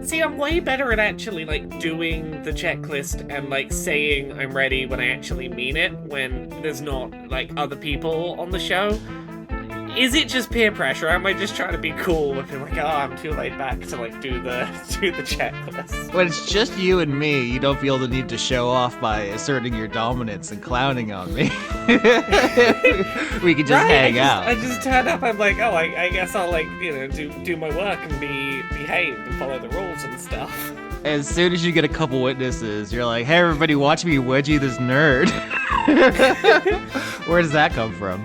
See, I'm way better at actually, like, doing the checklist and, like, saying I'm ready when I actually mean it, when there's not, like, other people on the show. Is it just peer pressure? Am I just trying to be cool and feel like, oh, I'm too laid back to, like, do the checklist? When it's just you and me, you don't feel the need to show off by asserting your dominance and clowning on me. We can just hang out. I just turn up, I'm like, oh, I guess I'll, like, you know, do my work and behave and follow the rules and stuff. As soon as you get a couple witnesses, you're like, hey, everybody, watch me wedgie this nerd. Where does that come from?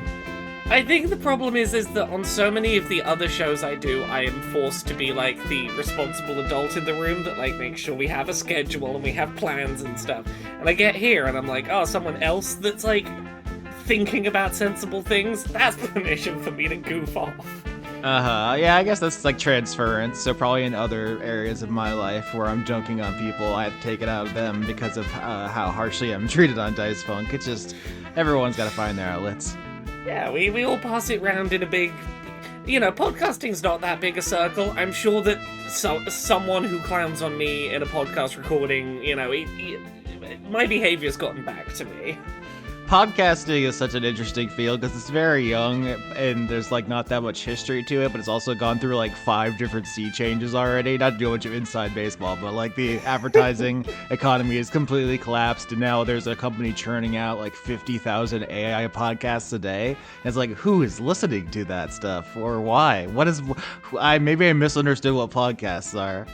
I think the problem is that on so many of the other shows I do, I am forced to be, like, the responsible adult in the room that, like, makes sure we have a schedule and we have plans and stuff. And I get here and I'm like, oh, someone else that's, like, thinking about sensible things? That's permission for me to goof off. Uh-huh. Yeah, I guess that's, like, transference. So probably in other areas of my life where I'm dunking on people, I have to take it out of them because of how harshly I'm treated on Dice Funk. It's just, everyone's got to find their outlets. Yeah, we all pass it round in a big... You know, podcasting's not that big a circle. I'm sure that someone who clowns on me in a podcast recording, you know, my behavior's gotten back to me. Podcasting is such an interesting field because it's very young and there's like not that much history to it, but it's also gone through like 5 different sea changes already. Not to do much of inside baseball, but like the advertising economy is completely collapsed, and now there's a company churning out like 50,000 AI podcasts a day. And it's like, who is listening to that stuff or why? Maybe I misunderstood what podcasts are.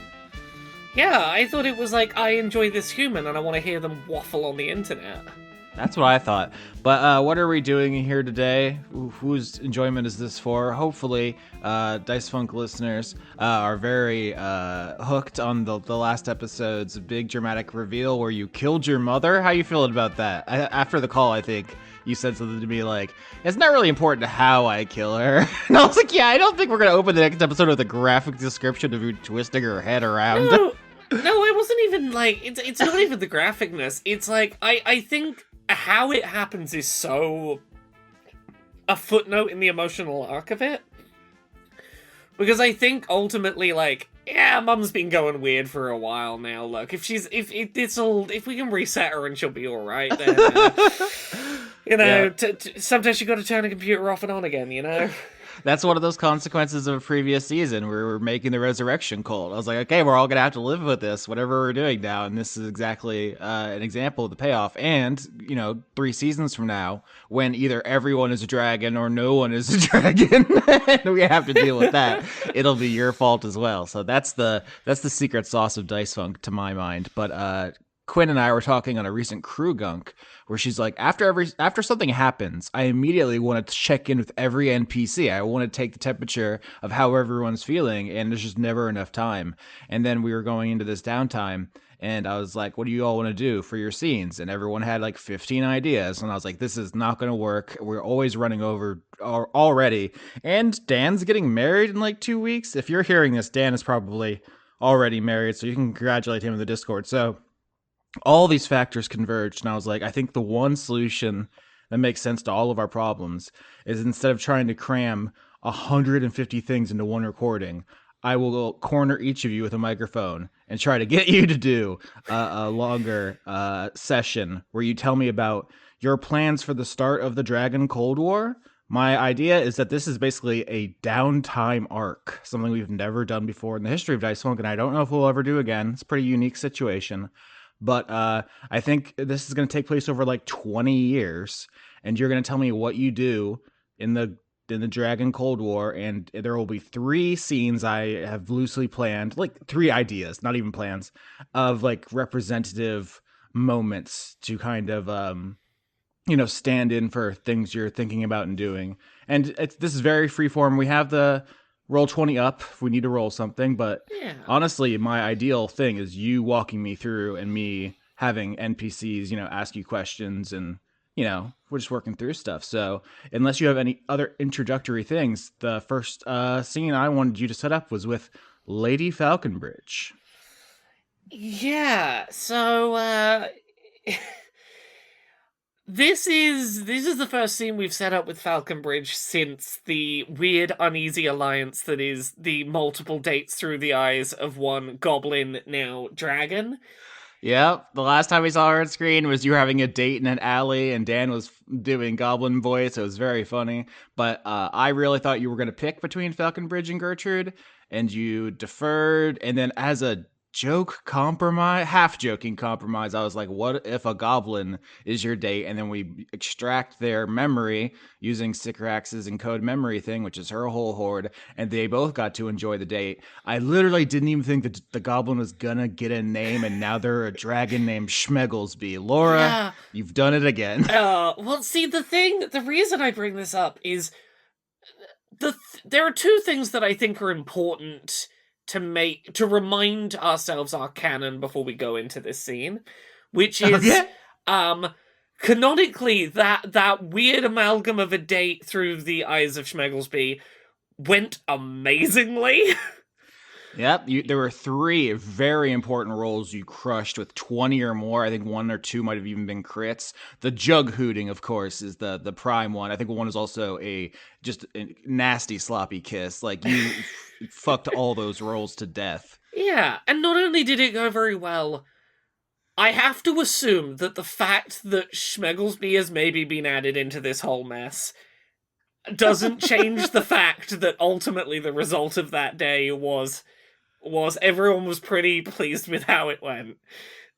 Yeah, I thought it was like, I enjoy this human and I want to hear them waffle on the internet. That's what I thought. But what are we doing here today? Whose enjoyment is this for? Hopefully, Dice Funk listeners are very hooked on the last episode's big dramatic reveal where you killed your mother. How you feeling about that? After the call, I think you said something to me like, it's not really important how I kill her. And I was like, yeah, I don't think we're going to open the next episode with a graphic description of you twisting her head around. No, it wasn't even like, it's not even the graphicness. It's like, I think... how it happens is so a footnote in the emotional arc of it. Because I think ultimately, like, yeah, Mum's been going weird for a while now. Look, if we can reset her and she'll be all right, then you know, yeah. Sometimes you got to turn a computer off and on again, you know. That's one of those consequences of a previous season where we're making the resurrection cult. I was like, okay, we're all going to have to live with this, whatever we're doing now. And this is exactly an example of the payoff. And, you know, 3 seasons from now, when either everyone is a dragon or no one is a dragon, and we have to deal with that, it'll be your fault as well. So that's the secret sauce of Dice Funk, to my mind. But Quinn and I were talking on a recent crew gunk where she's like, after something happens, I immediately want to check in with every NPC. I want to take the temperature of how everyone's feeling, and there's just never enough time. And then we were going into this downtime, and I was like, what do you all want to do for your scenes? And everyone had like 15 ideas, and I was like, this is not going to work. We're always running over already. And Dan's getting married in like 2 weeks. If you're hearing this, Dan is probably already married, so you can congratulate him in the Discord. So all these factors converged, and I was like, I think the one solution that makes sense to all of our problems is instead of trying to cram 150 things into one recording, I will corner each of you with a microphone and try to get you to do a longer session where you tell me about your plans for the start of the Dragon Cold War. My idea is that this is basically a downtime arc, something we've never done before in the history of Dice Funk, and I don't know if we'll ever do again. It's a pretty unique situation. But I think this is going to take place over like 20 years, and you're going to tell me what you do in the Dragon Cold War, and there will be 3 scenes I have loosely planned, like 3 ideas, not even plans, of like representative moments to kind of stand in for things you're thinking about and doing. And this is very freeform. We have the roll 20 up if we need to roll something, but honestly, my ideal thing is you walking me through and me having NPCs, ask you questions, and, we're just working through stuff. So unless you have any other introductory things, the first scene I wanted you to set up was with Lady Falconbridge. Yeah, so This is the first scene we've set up with Falconbridge since the weird, uneasy alliance that is the multiple dates through the eyes of one goblin, now dragon. Yep. The last time we saw her on screen was you were having a date in an alley, and Dan was doing goblin voice. It was very funny. But I really thought you were going to pick between Falconbridge and Gertrude, and you deferred. And then, as a joke compromise, half joking compromise, I was like, what if a goblin is your date? And then we extract their memory using Sycorax's encode memory thing, which is her whole hoard, and they both got to enjoy the date. I literally didn't even think that the goblin was gonna get a name, and now they're a dragon named Schmegglesby. Laura, Yeah. you've done it again. Well, see, the reason I bring this up is there are two things that I think are important to remind ourselves our canon before we go into this scene, which is canonically that weird amalgam of a date through the eyes of Schmegglesby went amazingly. Yep, there were 3 very important rolls you crushed with 20 or more. I think 1 or 2 might have even been crits. The jug hooting, of course, is the prime one. I think one is also just a nasty sloppy kiss. Like, you fucked all those rolls to death. Yeah, and not only did it go very well, I have to assume that the fact that Schmegglesby has maybe been added into this whole mess doesn't change the fact that ultimately the result of that day was everyone was pretty pleased with how it went.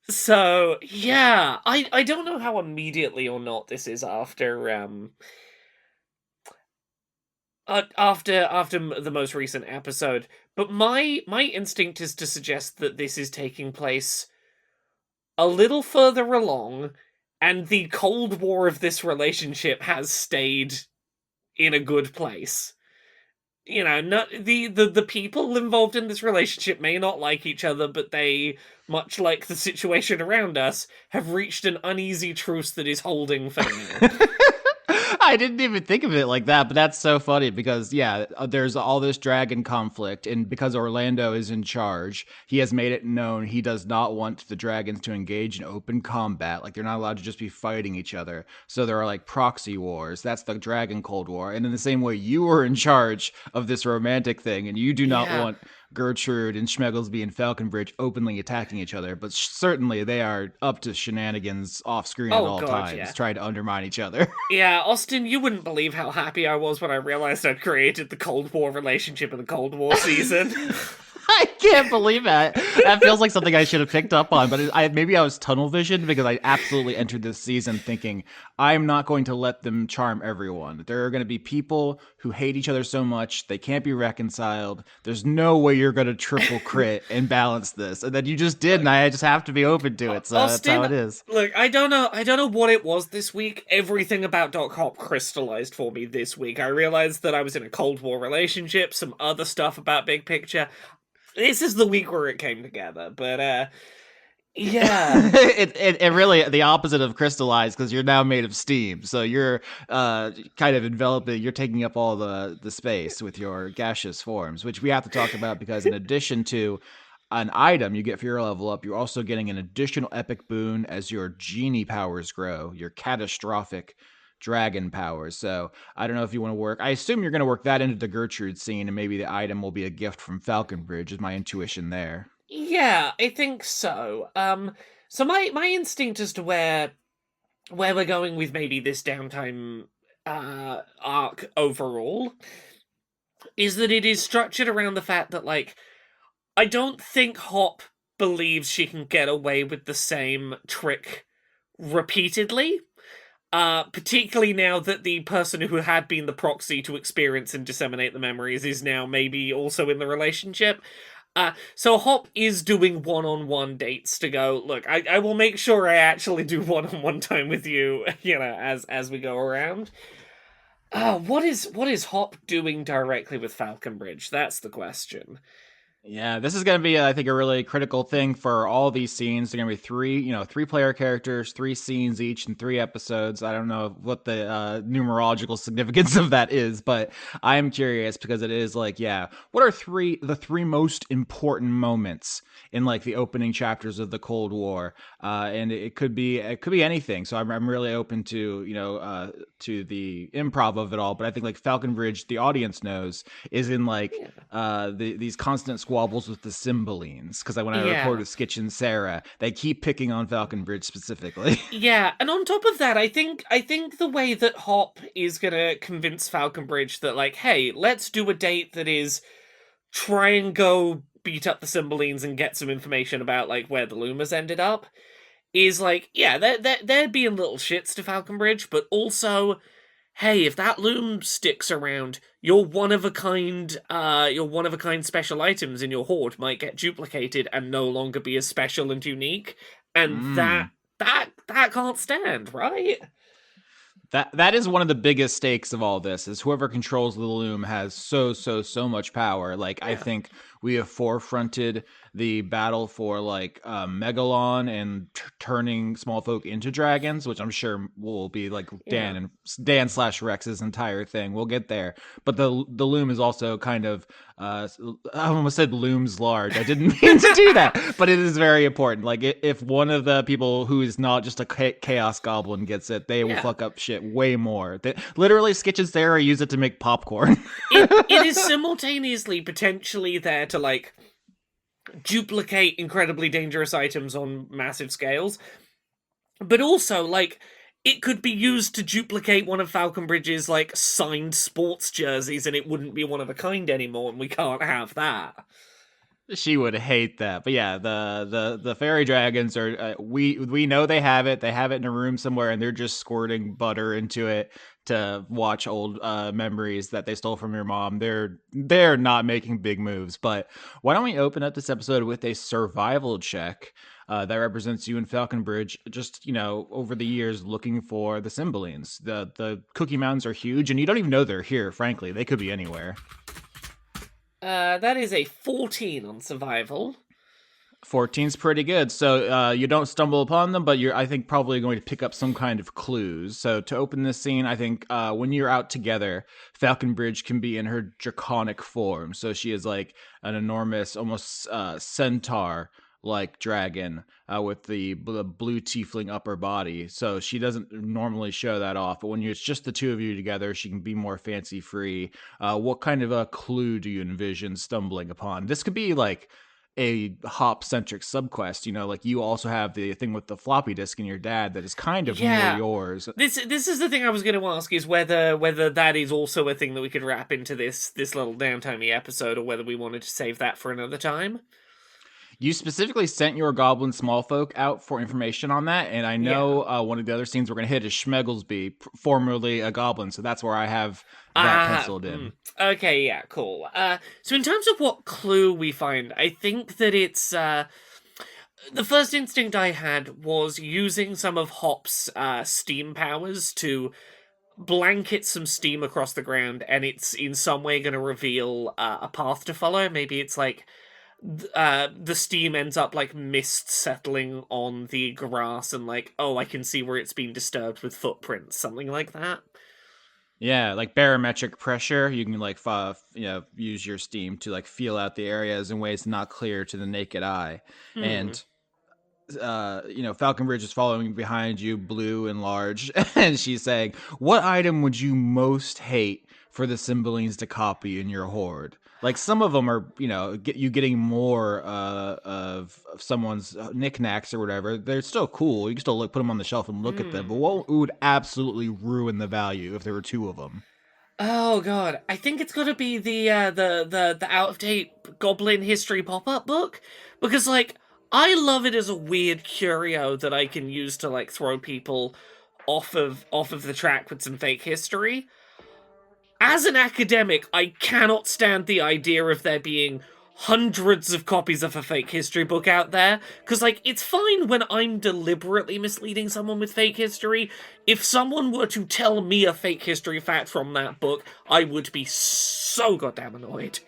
So, yeah, I don't know how immediately or not this is after the most recent episode, but my instinct is to suggest that this is taking place a little further along, and the Cold War of this relationship has stayed in a good place. You know, not the people involved in this relationship may not like each other, but they, much like the situation around us, have reached an uneasy truce that is holding for now. I didn't even think of it like that, but that's so funny because, yeah, there's all this dragon conflict, and because Orlando is in charge, he has made it known he does not want the dragons to engage in open combat. Like, they're not allowed to just be fighting each other. So there are, like, proxy wars. That's the Dragon Cold War. And in the same way, you were in charge of this romantic thing, and you do not want Gertrude and Schmegglesby and Falconbridge openly attacking each other, but certainly they are up to shenanigans off screen at all times, trying to undermine each other. Yeah, Austin, you wouldn't believe how happy I was when I realized I'd created the Cold War relationship in the Cold War season. I can't believe that. That feels like something I should have picked up on, but maybe I was tunnel visioned because I absolutely entered this season thinking I'm not going to let them charm everyone. There are going to be people who hate each other so much they can't be reconciled. There's no way you're going to triple crit and balance this, and then you just did, and I just have to be open to it. So Austin, that's how it is. Look, I don't know what it was this week. Everything about Doc Hop crystallized for me this week. I realized that I was in a Cold War relationship, some other stuff about Big Picture. This is the week where it came together, but yeah. it really the opposite of crystallized, because you're now made of steam, so you're kind of enveloping, you're taking up all the space with your gaseous forms, which we have to talk about because in addition to an item you get for your level up, you're also getting an additional epic boon as your genie powers grow, your catastrophic dragon powers. So I don't know if you want to work. I assume you're going to work that into the Gertrude scene, and maybe the item will be a gift from Falconbridge. Is my intuition there? Yeah, I think so. So my instinct as to where we're going with maybe this downtime arc overall is that it is structured around the fact that, like, I don't think Hop believes she can get away with the same trick repeatedly. Particularly now that the person who had been the proxy to experience and disseminate the memories is now maybe also in the relationship. So Hop is doing one-on-one dates to go, look, I will make sure I actually do one-on-one time with you, you know, as we go around. What is Hop doing directly with Falconbridge? That's the question. Yeah, this is going to be, I think, a really critical thing for all these scenes. They're going to be three player characters, three scenes each, in 3 episodes. I don't know what the numerological significance of that is, but I am curious because it is like, yeah, what are the three most important moments in like the opening chapters of the Cold War? And it could be anything. So I'm really open to to the improv of it all. But I think like Falconbridge, the audience knows, is in like Yeah. these constant squabbles with the Cymbalines, because when I record Yeah. with Skitch and Sarah, they keep picking on Falconbridge specifically. Yeah, and on top of that, I think the way that Hop is gonna convince Falconbridge that like, hey, let's do a date that is try and go beat up the Cymbalines and get some information about like where the Loomers ended up is like, yeah, they're being little shits to Falconbridge, but also, hey, if that loom sticks around, your one of a kind special items in your hoard might get duplicated and no longer be as special and unique, and that mm. that can't stand, right? That is one of the biggest stakes of all this, is whoever controls the loom has so much power. Like, I Yeah, think we have forefronted the battle for like Megalon and turning small folk into dragons, which I'm sure will be like yeah. Dan slash Rex's entire thing. We'll get there, but the loom is also kind of I almost said looms large. I didn't mean to do that, but it is very important. Like, if one of the people who is not just a chaos goblin gets it, they will Yeah. fuck up shit way more. Literally, Skitch and Sarah use it to make popcorn. It is simultaneously potentially there to like duplicate incredibly dangerous items on massive scales, but also like it could be used to duplicate one of Falconbridge's like signed sports jerseys and it wouldn't be one of a kind anymore, and we can't have that. She would hate that. But yeah, the fairy dragons are we know they have it. They have it in a room somewhere, and they're just squirting butter into it to watch old memories that they stole from your mom. They're not making big moves. But why don't we open up this episode with a survival check that represents you and Falconbridge, just over the years looking for the Cymbalines. The Cookie Mountains are huge, and you don't even know they're here. Frankly, they could be anywhere. That is a 14 on survival. 14's pretty good. So you don't stumble upon them, but you're, I think, probably going to pick up some kind of clues. So to open this scene, I think when you're out together, Falconbridge can be in her draconic form. So she is like an enormous, almost centaur like dragon with the blue tiefling upper body. So she doesn't normally show that off. But when it's just the two of you together, she can be more fancy free. What kind of a clue do you envision stumbling upon? This could be like a hop centric subquest, like you also have the thing with the floppy disk in your dad that is kind of more Yeah. yours. This is the thing I was going to ask, is whether that is also a thing that we could wrap into this little downtimey episode, or whether we wanted to save that for another time. You specifically sent your goblin small folk out for information on that, and I Yeah. know one of the other scenes we're going to hit is Schmegglesby, formerly a goblin, so that's where I have that Ah, penciled in. okay, yeah, cool. So in terms of what clue we find, I think that it's the first instinct I had was using some of Hop's steam powers to blanket some steam across the ground, and it's in some way going to reveal a path to follow. Maybe it's like the steam ends up like mist settling on the grass, and like, oh, I can see where it's been disturbed with footprints, something like that. Yeah, like barometric pressure, you can like use your steam to like feel out the areas in ways not clear to the naked eye. Hmm. And Falconbridge is following behind you, blue and large, and she's saying, "What item would you most hate for the Cymbalines to copy in your hoard?" Like, some of them are, getting more of someone's knickknacks or whatever. They're still cool. You can still put them on the shelf and look at them. But Hmm. what would absolutely ruin the value if there were two of them? Oh god, I think it's got to be the out of date Goblin History pop up book, because like I love it as a weird curio that I can use to like throw people off of the track with some fake history. As an academic, I cannot stand the idea of there being hundreds of copies of a fake history book out there, because, like, it's fine when I'm deliberately misleading someone with fake history. If someone were to tell me a fake history fact from that book, I would be so goddamn annoyed.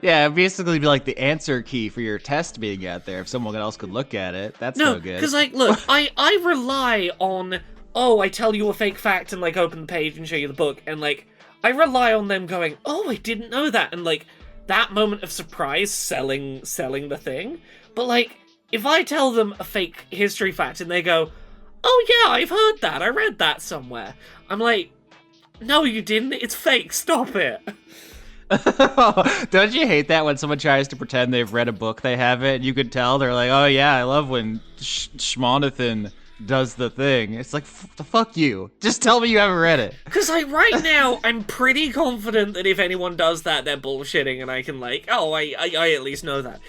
Yeah, basically be like the answer key for your test being out there if someone else could look at it. That's no good. Because, like, look, I rely on, I tell you a fake fact and, like, open the page and show you the book, and, like, I rely on them going, I didn't know that, and, like, that moment of surprise selling the thing. But, like, if I tell them a fake history fact and they go, oh yeah, I've heard that, I read that somewhere, I'm like, no you didn't, it's fake, stop it. Don't you hate that when someone tries to pretend they've read a book they haven't, and you could tell they're like, oh yeah, I love when Schmonathan does the thing. It's like, the fuck you. Just tell me you haven't read it. Because, like, right now, I'm pretty confident that if anyone does that, they're bullshitting, and I can, like, I at least know that.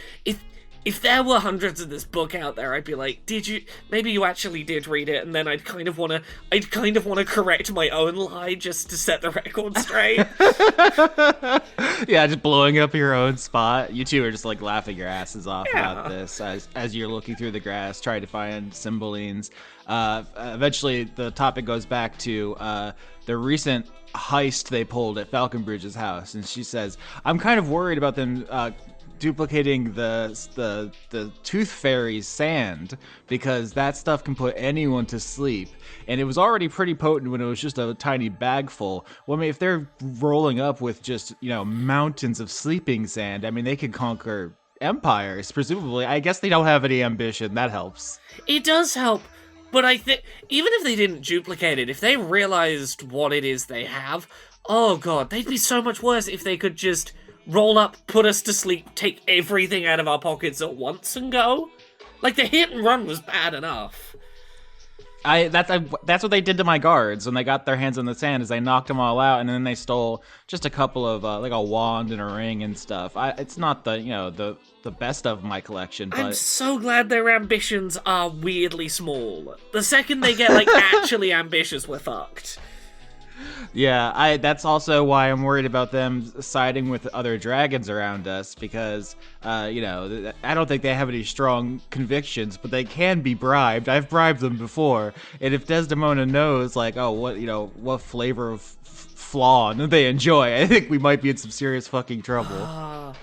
If there were hundreds of this book out there, I'd be like, maybe you actually did read it, and then I'd kind of wanna correct my own lie just to set the record straight. Yeah, just blowing up your own spot. You two are just, like, laughing your asses off about this as you're looking through the grass, trying to find Cymbalines. Eventually, the topic goes back to the recent heist they pulled at Falconbridge's house, and she says, I'm kind of worried about them duplicating the tooth fairy's sand, because that stuff can put anyone to sleep, and it was already pretty potent when it was just a tiny bag full. Well, I mean, if they're rolling up with just, mountains of sleeping sand, I mean, they could conquer empires, presumably. I guess they don't have any ambition. That helps. It does help, but I think even if they didn't duplicate it, if they realized what it is they have, oh god, they'd be so much worse if they could just roll up, put us to sleep, take everything out of our pockets at once and go. Like, the hit and run was bad enough. That's what they did to my guards when they got their hands on the sand, is they knocked them all out, and then they stole just a couple of, like a wand and a ring and stuff. It's not the best of my collection, but... I'm so glad their ambitions are weirdly small. The second they get, like, actually ambitious, we're fucked. Yeah, that's also why I'm worried about them siding with other dragons around us, because, I don't think they have any strong convictions, but they can be bribed. I've bribed them before, and if Desdemona knows, like, what flavor of flan they enjoy, I think we might be in some serious fucking trouble.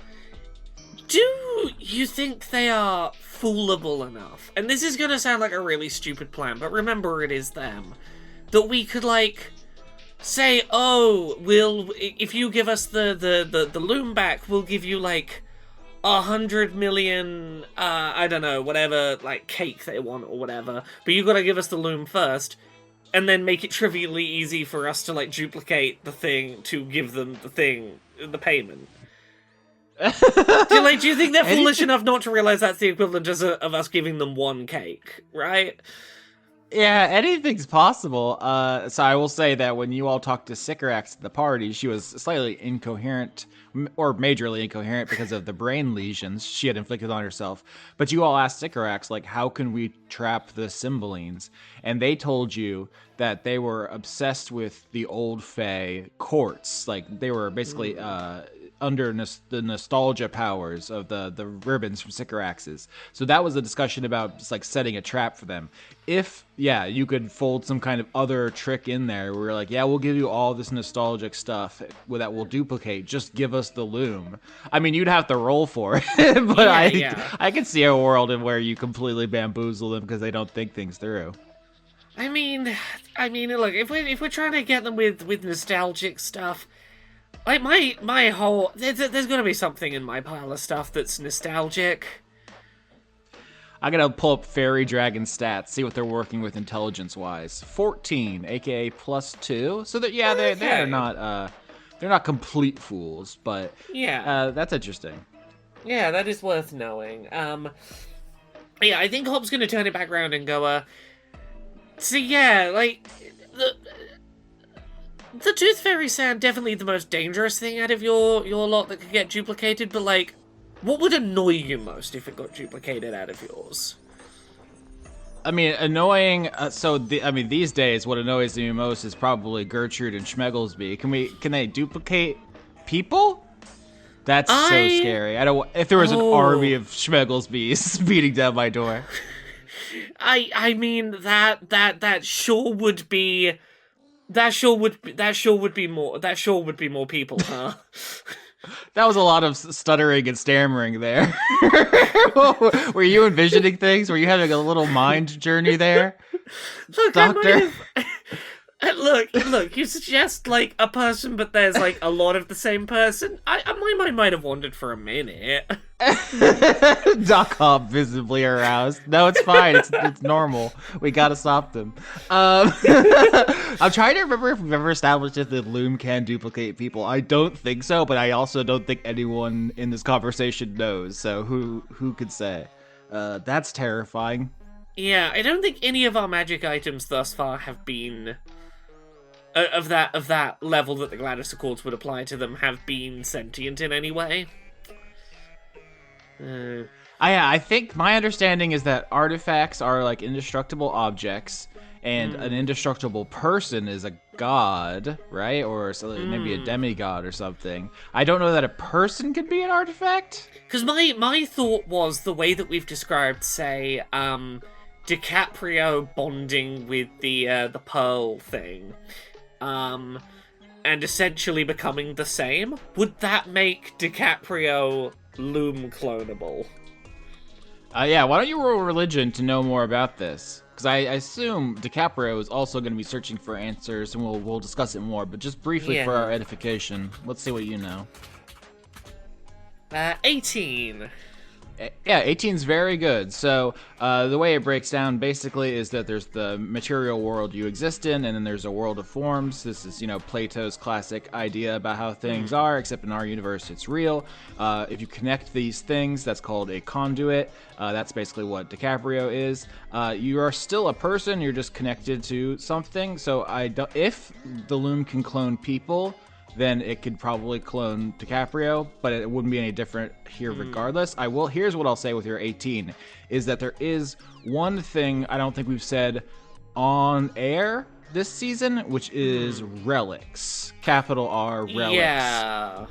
Do you think they are foolable enough? And this is gonna sound like a really stupid plan, but remember, it is them. That we could, like, say, if you give us the loom back, we'll give you, like, 100 million, I don't know, whatever, like, cake they want or whatever, but you gotta give us the loom first, and then make it trivially easy for us to, like, duplicate the thing to give them the payment. Do you think they're foolish enough not to realize that's the equivalent of us giving them one cake, right? Yeah, anything's possible. So I will say that when you all talked to Sycorax at the party, she was slightly incoherent, or majorly incoherent, because of the brain lesions she had inflicted on herself. But you all asked Sycorax, like, how can we trap the Cymbalines? And they told you that they were obsessed with the old Fae courts. Like, they were basically under the nostalgia powers of the ribbons from Sycorax's. So that was a discussion about just, like, setting a trap for them. If, you could fold some kind of other trick in there where we're like, we'll give you all this nostalgic stuff that will duplicate. Just give us the loom. I mean, you'd have to roll for it, but I can see a world in where you completely bamboozle them because they don't think things through. I mean, look, if we're trying to get them with nostalgic stuff, like, my whole... There's gonna be something in my pile of stuff that's nostalgic. I'm gonna pull up Fairy Dragon stats, see what they're working with intelligence-wise. 14, aka +2. So that they're not complete fools, but that's interesting. Yeah, that is worth knowing. I think Hop's gonna turn it back around and go, the Tooth Fairy sound definitely the most dangerous thing out of your lot that could get duplicated, but, like, what would annoy you most if it got duplicated out of yours? I mean, annoying. These days, what annoys me most is probably Gertrude and Schmegglesby. Can they duplicate people? That's so scary. I don't. If there was an army of Schmegglesbys beating down my door. I mean that sure would be more people, huh? That was a lot of stuttering and stammering there. Were you envisioning things? Were you having a little mind journey there, Look, Doctor? Look, you suggest, like, a person, but there's, like, a lot of the same person. My mind might have wandered for a minute. Doc Hop visibly aroused. No, it's fine. It's normal. We gotta stop them. I'm trying to remember if we've ever established if the loom can duplicate people. I don't think so, but I also don't think anyone in this conversation knows. So who could say? That's terrifying. Yeah, I don't think any of our magic items thus far have been of that level that the GLADYS Accords would apply to them have been sentient in any way. I think my understanding is that artifacts are like indestructible objects, and an indestructible person is a god, right? Or maybe a demigod or something. I don't know that a person could be an artifact. Because my thought was the way that we've described, say, DiCaprio bonding with the pearl thing, and essentially becoming the same. Would that make DiCaprio loom clonable? Yeah, why don't you roll religion to know more about this? Because I assume DiCaprio is also going to be searching for answers, and we'll discuss it more. But just briefly for our edification, let's see what you know. 18. Yeah, 18's very good. So the way it breaks down basically is that there's the material world you exist in, and then there's a world of forms. This is, Plato's classic idea about how things are, except in our universe it's real. If you connect these things, that's called a conduit. That's basically what DiCaprio is. You are still a person, you're just connected to something. So if the loom can clone people, then it could probably clone DiCaprio, but it wouldn't be any different here regardless. Here's what I'll say with your 18, is that there is one thing I don't think we've said on air this season, which is relics. Capital R, relics. Yeah.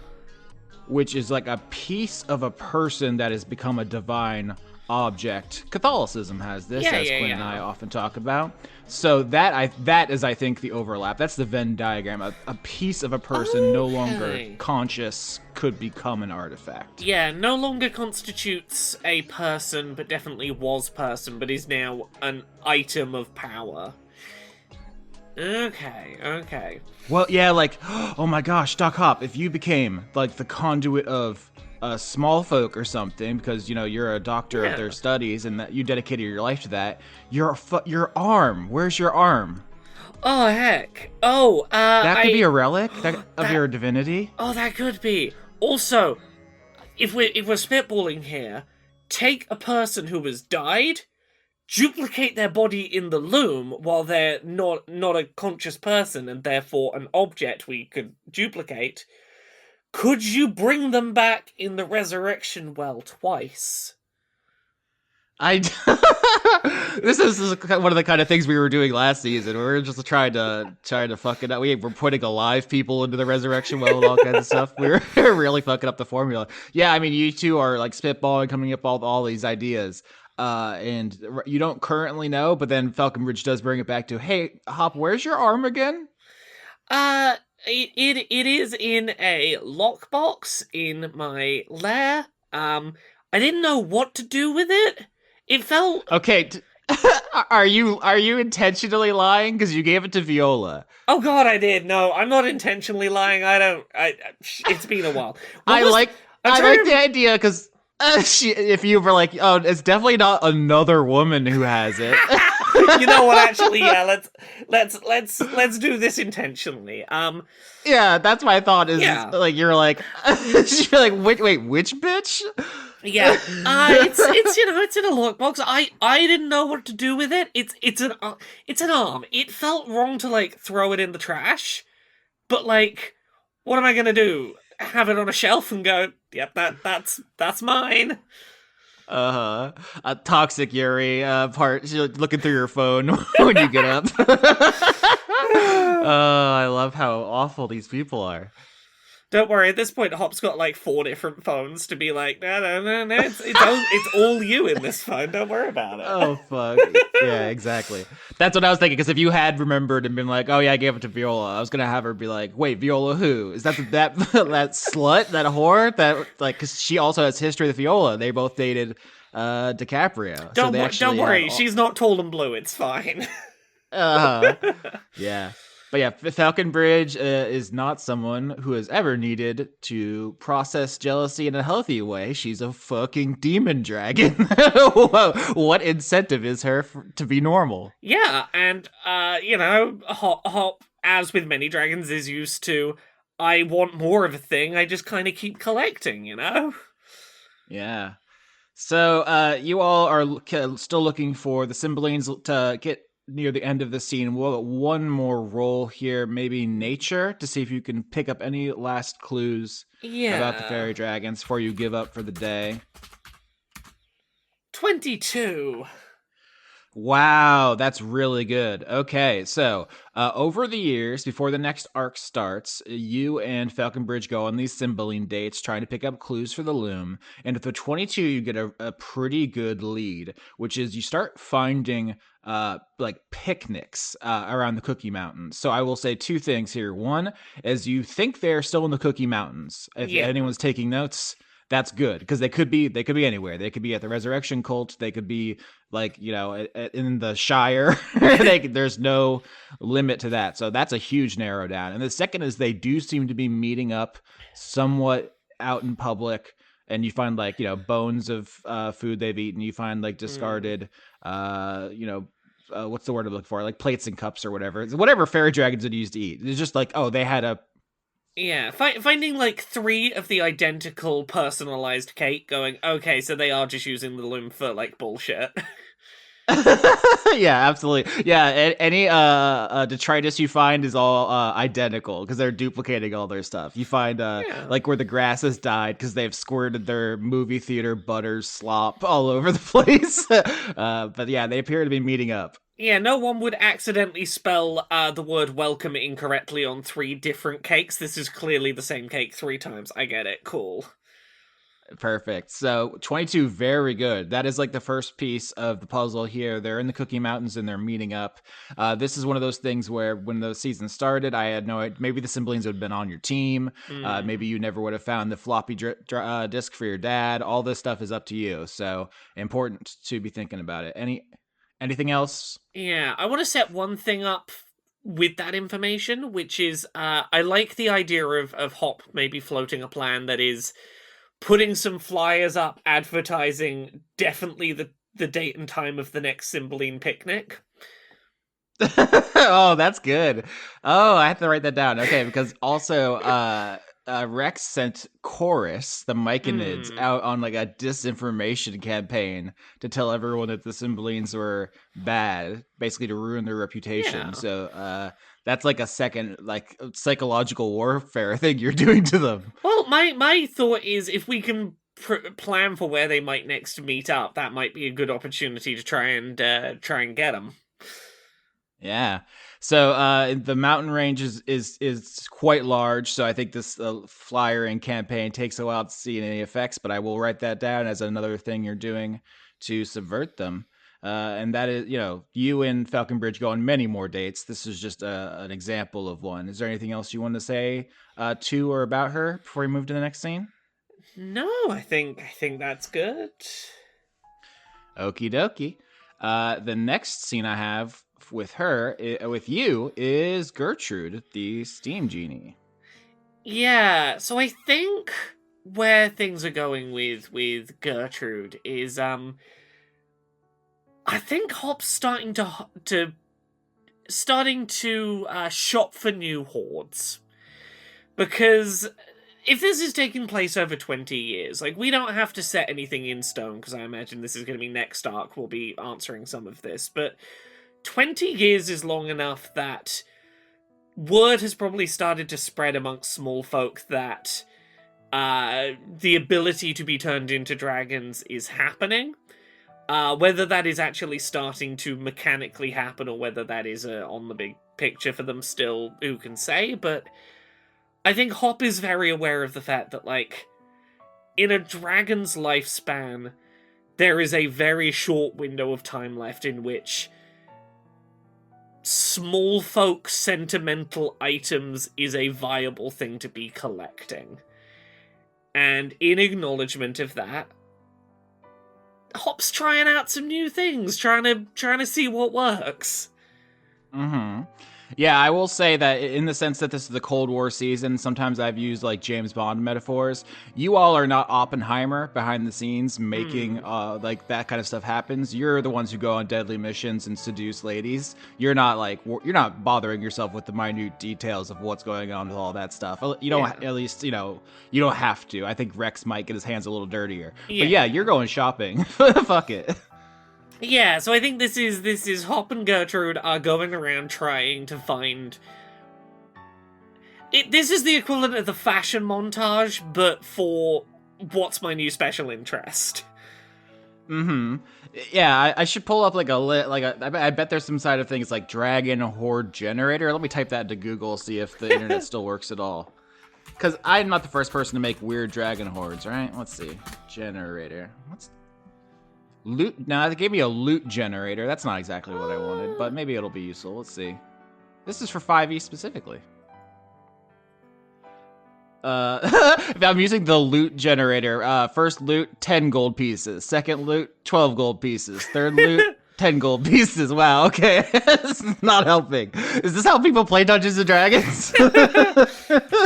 Which is like a piece of a person that has become a divine object. Catholicism has this, as Quinn and I often talk about. So that is, I think, the overlap. That's the Venn diagram. A piece of a person no longer conscious could become an artifact. Yeah, no longer constitutes a person, but definitely was person, but is now an item of power. Okay. Well, yeah, like, oh my gosh, Doc Hop, if you became, like, the conduit of small folk or something, because you're a doctor of their studies and that you dedicated your life to that, your arm, where's your arm? Oh heck. That could be a relic of your divinity. Oh, that could be. Also, if we're spitballing here, take a person who has died, duplicate their body in the loom while they're not a conscious person and therefore an object we could duplicate. Could you bring them back in the resurrection well twice? This is one of the kind of things we were doing last season. We were just trying to fuck it up. We were putting alive people into the resurrection well and all kinds of stuff. We were really fucking up the formula. Yeah, I mean, you two are like spitballing, coming up all these ideas. And you don't currently know, but then Falconbridge does bring it back to, hey, Hop, where's your arm again? It is in a lockbox in my lair. I didn't know what to do with it. It felt... Okay, are you intentionally lying? Because you gave it to Viola. Oh god, I did. No, I'm not intentionally lying. It's been a while. I like the idea, because if you were like, oh, it's definitely not another woman who has it. You know what? Actually, yeah. Let's do this intentionally. Yeah, that's my thought. Is like you're like, she'd be like, wait, which bitch? Yeah. It's in a lockbox. I didn't know what to do with it. It's an arm. It felt wrong to like throw it in the trash, but like, what am I gonna do? Have it on a shelf and go, yep, that's mine. A toxic Yuri part. You're looking through your phone when you get up. I love how awful these people are. Don't worry, at this point, Hop's got like 4 different phones to be like, no, it's all you in this phone. Don't worry about it. Oh fuck. Yeah, exactly. That's what I was thinking. Because if you had remembered and been like, "Oh yeah, I gave it to Viola," I was gonna have her be like, "Wait, Viola who? Is that that that slut, that whore? That like?" Because she also has history with Viola. They both dated DiCaprio. So they Don't actually worry, she's not tall and blue. It's fine. Yeah. But yeah, Falconbridge is not someone who has ever needed to process jealousy in a healthy way. She's a fucking demon dragon. What incentive is her to be normal? Yeah, and Hop, as with many dragons, is used to. I want more of a thing. I just kind of keep collecting, you know. Yeah. So you all are still looking for the Cymbalines to get near the end of the scene. We'll get one more roll here, maybe nature, to see if you can pick up any last clues about the fairy dragons before you give up for the day. 22. Wow, that's really good. Okay, so over the years, before the next arc starts, you and Falconbridge go on these Cymbaline dates trying to pick up clues for the loom. And at the 22, you get a pretty good lead, which is you start finding like picnics around the Cookie Mountains. So I will say 2 things here. One, as you think they're still in the Cookie Mountains, if anyone's taking notes, that's good, because they could be anywhere. They could be at the Resurrection Cult. They could be like, in the Shire. There's no limit to that. So that's a huge narrow down. And the second is they do seem to be meeting up somewhat out in public, and you find like, bones of food they've eaten. You find like discarded, what's the word I'm looking for? Like plates and cups or whatever. Whatever fairy dragons would use to eat. It's just like, oh, they had a. Yeah, finding like 3 of the identical personalized cake, going, okay, so they are just using the loom for like bullshit. Yeah, absolutely. Yeah, any detritus you find is all identical because they're duplicating all their stuff. You find like where the grass has died because they've squirted their movie theater butter slop all over the place. But yeah, they appear to be meeting up. Yeah, no one would accidentally spell the word welcome incorrectly on 3 different cakes. This is clearly the same cake 3 times. I get it. Cool. Perfect. So 22, very good. That is like the first piece of the puzzle here. They're in the Cookie Mountains and they're meeting up. This is one of those things where when the season started, I had no idea. Maybe the Cymbalines would have been on your team. Maybe you never would have found the floppy disk for your dad. All this stuff is up to you. So important to be thinking about it. Anything else? Yeah, I want to set one thing up with that information, which is I like the idea of Hop maybe floating a plan that is putting some flyers up advertising definitely the date and time of the next Cymbaline picnic. Oh, that's good. Oh, I have to write that down. Okay, because also Rex sent Chorus, the Myconids, out on like a disinformation campaign to tell everyone that the Cymbalines were bad, basically to ruin their reputation. Yeah. So that's like a second like psychological warfare thing you're doing to them. Well, my thought is if we can plan for where they might next meet up, that might be a good opportunity to try and get them. Yeah. So the mountain range is quite large. So I think this flyer and campaign takes a while to see any effects, but I will write that down as another thing you're doing to subvert them. And that is, you and Falconbridge go on many more dates. This is just an example of one. Is there anything else you want to say to or about her before we move to the next scene? No, I think that's good. Okie dokie. The next scene I have with her, with you, is Gertrude, the steam genie. Yeah, so I think where things are going with Gertrude is I think Hop's starting to shop for new hoards, because if this is taking place over 20 years, like, we don't have to set anything in stone, because I imagine this is going to be next arc, we'll be answering some of this, but 20 years is long enough that word has probably started to spread amongst small folk that the ability to be turned into dragons is happening. Whether that is actually starting to mechanically happen or whether that is on the big picture for them still, who can say, but I think Hop is very aware of the fact that, like, in a dragon's lifespan, there is a very short window of time left in which small folk sentimental items is a viable thing to be collecting. And in acknowledgement of that, Hop's trying out some new things, trying to see what works. Mm-hmm. Yeah, I will say that in the sense that this is the Cold War season, sometimes I've used like James Bond metaphors. You all are not Oppenheimer behind the scenes making like that kind of stuff happens. You're the ones who go on deadly missions and seduce ladies. You're not bothering yourself with the minute details of what's going on with all that stuff. You don't, at least, you don't have to. I think Rex might get his hands a little dirtier. Yeah. But yeah, you're going shopping. Fuck it. Yeah, so I think this is Hop and Gertrude are going around trying to find... This is the equivalent of the fashion montage, but for what's my new special interest. Mm-hmm. Yeah, I should pull up I bet there's some side of things like dragon hoard generator. Let me type that into Google, see if the internet still works at all. Because I'm not the first person to make weird dragon hoards, right? Let's see. Generator. What's... Loot? No, they gave me a loot generator. That's not exactly what I wanted, but maybe it'll be useful. Let's see. This is for 5e specifically. I'm using the loot generator. First loot, 10 gold pieces. Second loot, 12 gold pieces. Third loot, 10 gold pieces. Wow, okay. This is not helping. Is this how people play Dungeons & Dragons?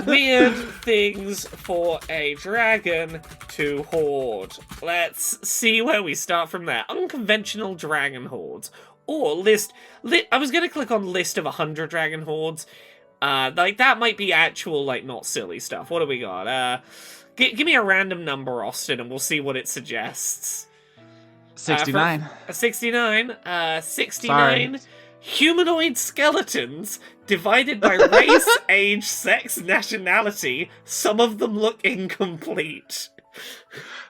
Weird things for a dragon to hoard. Let's see where we start from there. Unconventional dragon hoards. Or list... I was going to click on list of 100 dragon hoards. Like, that might be actual, like, not silly stuff. What do we got? Give me a random number, Austin, and we'll see what it suggests. 69. 69. 69. Sorry. Humanoid skeletons divided by race, age, sex, nationality. Some of them look incomplete.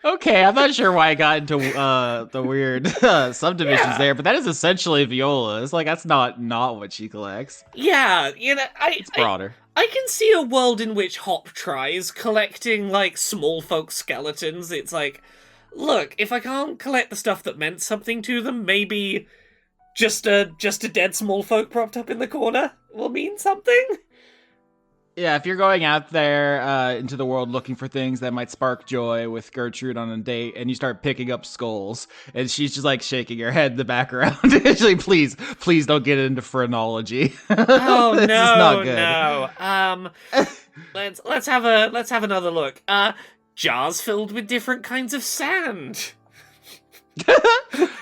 Okay, I'm not sure why I got into the weird subdivisions there, but that is essentially Viola. It's like, that's not what she collects. Yeah, it's broader. I can see a world in which Hop tries collecting, like, small folk skeletons. It's like, look, if I can't collect the stuff that meant something to them, maybe just a dead small folk propped up in the corner will mean something. Yeah, if you're going out there into the world looking for things that might spark joy with Gertrude on a date, and you start picking up skulls, and she's just like shaking her head in the background. Actually, please don't get into phrenology. Oh this no, is not good. No. Let's have another look. Jars filled with different kinds of sand.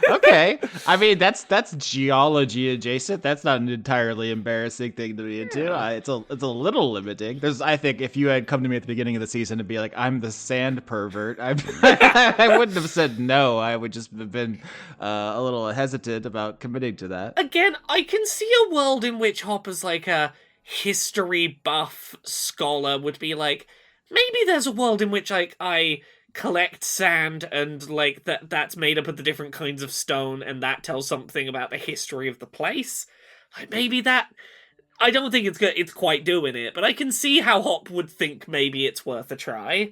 Okay, I mean that's geology adjacent. That's not an entirely embarrassing thing to be into. It's a little limiting. I think if you had come to me at the beginning of the season to be like, I'm the sand pervert, I wouldn't have said no. I would just have been a little hesitant about committing to that. Again, I can see a world in which Hop as like a history buff scholar would be like, maybe there's a world in which like I collect sand and like that's made up of the different kinds of stone and that tells something about the history of the place. Like maybe that, I don't think it's quite doing it, but I can see how Hop would think maybe it's worth a try.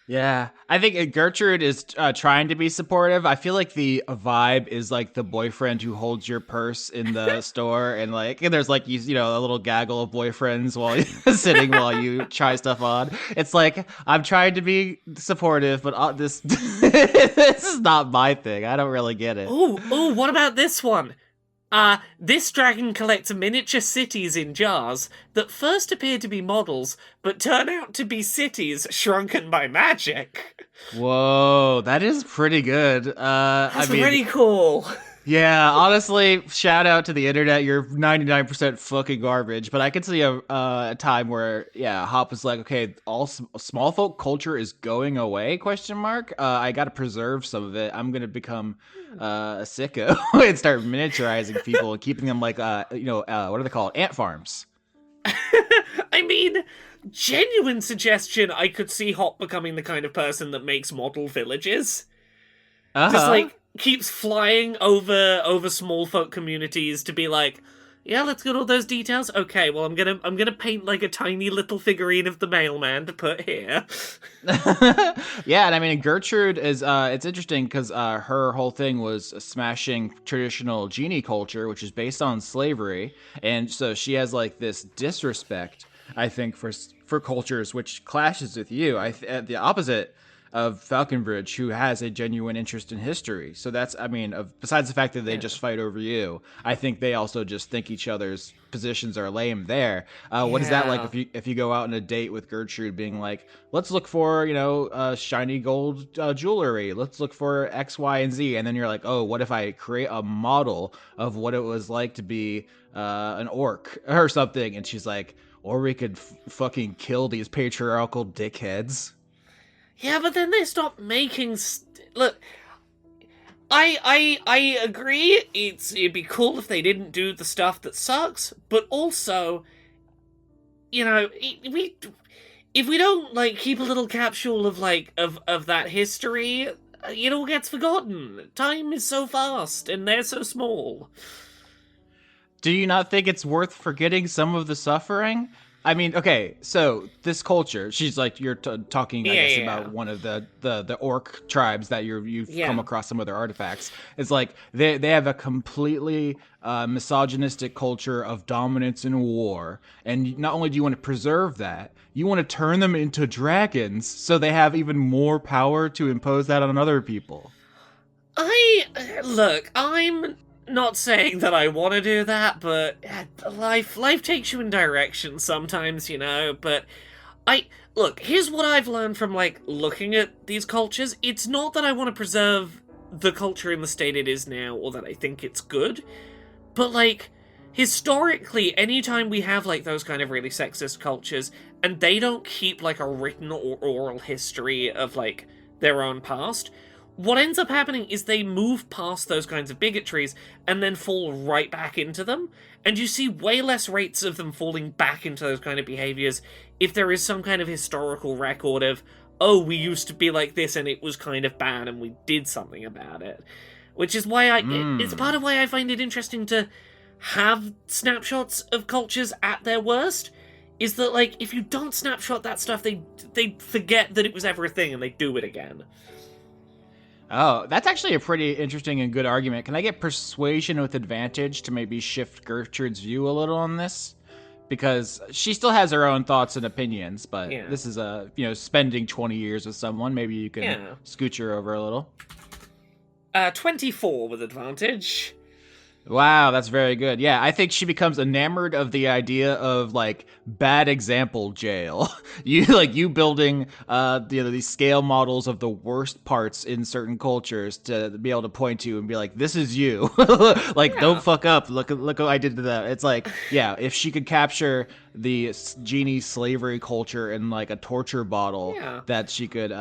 Yeah, I think Gertrude is trying to be supportive. I feel like the vibe is like the boyfriend who holds your purse in the store, and there's like a little gaggle of boyfriends while sitting while you try stuff on. It's like, I'm trying to be supportive, but this this is not my thing. I don't really get it. Oh, what about this one? This dragon collects miniature cities in jars that first appear to be models, but turn out to be cities shrunken by magic. Whoa, that is pretty good. That's pretty cool. Yeah, honestly, shout out to the internet. You're 99% fucking garbage. But I could see a time where, Hop was like, okay, all small folk culture is going away, ? I got to preserve some of it. I'm going to become a sicko and start miniaturizing people and keeping them like, what are they called? Ant farms. I mean, genuine suggestion, I could see Hop becoming the kind of person that makes model villages. Just keeps flying over small folk communities to be like, Yeah, let's get all those details. Okay, well, I'm gonna paint like a tiny little figurine of the mailman to put here. Yeah, and I mean Gertrude is it's interesting because her whole thing was smashing traditional genie culture, which is based on slavery, and so she has like this disrespect, I think, for cultures, which clashes with you. The opposite of Falconbridge, who has a genuine interest in history. So that's, I mean, besides the fact that they just fight over you, I think they also just think each other's positions are lame there. What is that like if you go out on a date with Gertrude, being like, let's look for shiny gold jewelry, let's look for X, Y, and Z, and then you're like, oh, what if I create a model of what it was like to be an orc or something? And she's like, or we could fucking kill these patriarchal dickheads. Yeah, but then they stop making. Look, I agree. It'd be cool if they didn't do the stuff that sucks, but also, if we don't like keep a little capsule of of that history, it all gets forgotten. Time is so fast, and they're so small. Do you not think it's worth forgetting some of the suffering? I mean, okay, so this culture, she's like, you're talking, I guess, about one of the orc tribes that you've come across some of their artifacts. It's like they have a completely misogynistic culture of dominance and war. And not only do you want to preserve that, you want to turn them into dragons so they have even more power to impose that on other people. I'm not saying that I want to do that, but life takes you in directions sometimes, but here's what I've learned from looking at these cultures. It's not that I want to preserve the culture in the state it is now, or that I think it's good, but historically, anytime we have those kind of really sexist cultures and they don't keep a written or oral history of their own past, what ends up happening is they move past those kinds of bigotries and then fall right back into them. And you see way less rates of them falling back into those kind of behaviors if there is some kind of historical record of, oh, we used to be like this and it was kind of bad and we did something about it. Which is why it's part of why I find it interesting to have snapshots of cultures at their worst. Is that, if you don't snapshot that stuff, they forget that it was ever a thing and they do it again. Oh, that's actually a pretty interesting and good argument. Can I get persuasion with advantage to maybe shift Gertrude's view a little on this? Because she still has her own thoughts and opinions, but this is spending 20 years with someone. Maybe you can scooch her over a little. 24 with advantage. Wow, that's very good. Yeah, I think she becomes enamored of the idea of bad example jail. You building these scale models of the worst parts in certain cultures to be able to point to and be like, this is you. Don't fuck up. Look what I did to that. It's if she could capture the genie slavery culture in a torture bottle that she could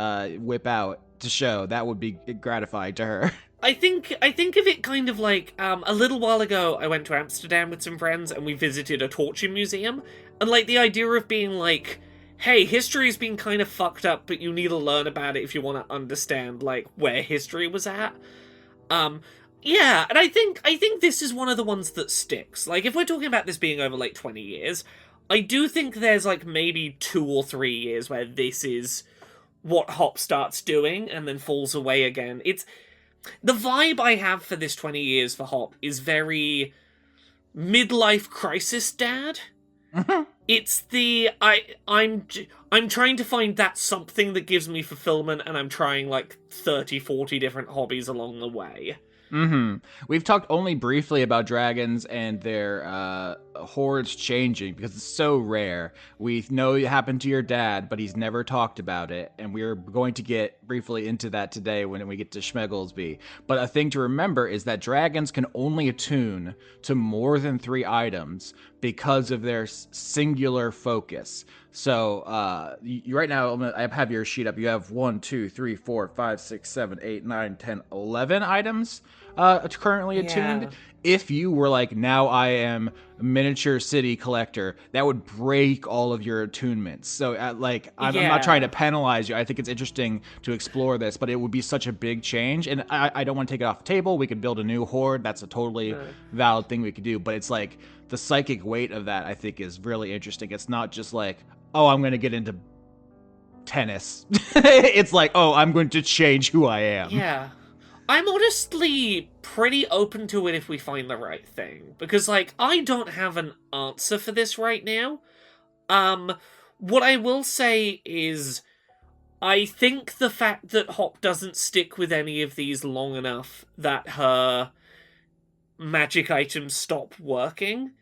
whip out to show, that would be gratifying to her. I think of it kind of a little while ago I went to Amsterdam with some friends and we visited a torture museum, and the idea of being hey, history's been kind of fucked up, but you need to learn about it if you want to understand where history was at. And I think this is one of the ones that sticks. If we're talking about this being over 20 years, I do think there's maybe 2 or 3 years where this is what Hop starts doing and then falls away again. It's the vibe I have for this 20 years for Hop is very midlife crisis dad. It's the I'm trying to find that something that gives me fulfillment, and I'm trying 30, 40 different hobbies along the way. We've talked only briefly about dragons and their hordes changing because it's so rare. We know it happened to your dad, but he's never talked about it, and we're going to get briefly into that today when we get to Schmegglesby. But a thing to remember is that dragons can only attune to more than 3 items because of their singular focus. So you right now, I have your sheet up. You have 1, 2, 3, 4, 5, 6, 7, 8, 9, 10, 11 items. currently attuned. Yeah. If you were like, now I am a miniature city collector, that would break all of your attunements. So, I'm not trying to Yeah. penalize you. I think it's interesting to explore this, but it would be such a big change. And I don't want to take it off the table. We could build a new hoard. That's a totally No. valid thing we could do. But it's like the psychic weight of that, I think, is really interesting. It's not just like, oh, I'm going to get into tennis. It's like, oh, I'm going to change who I am. Yeah. I'm honestly pretty open to it if we find the right thing. Because, like, I don't have an answer for this right now. What I will say is, I think the fact that Hop doesn't stick with any of these long enough that her magic items stop working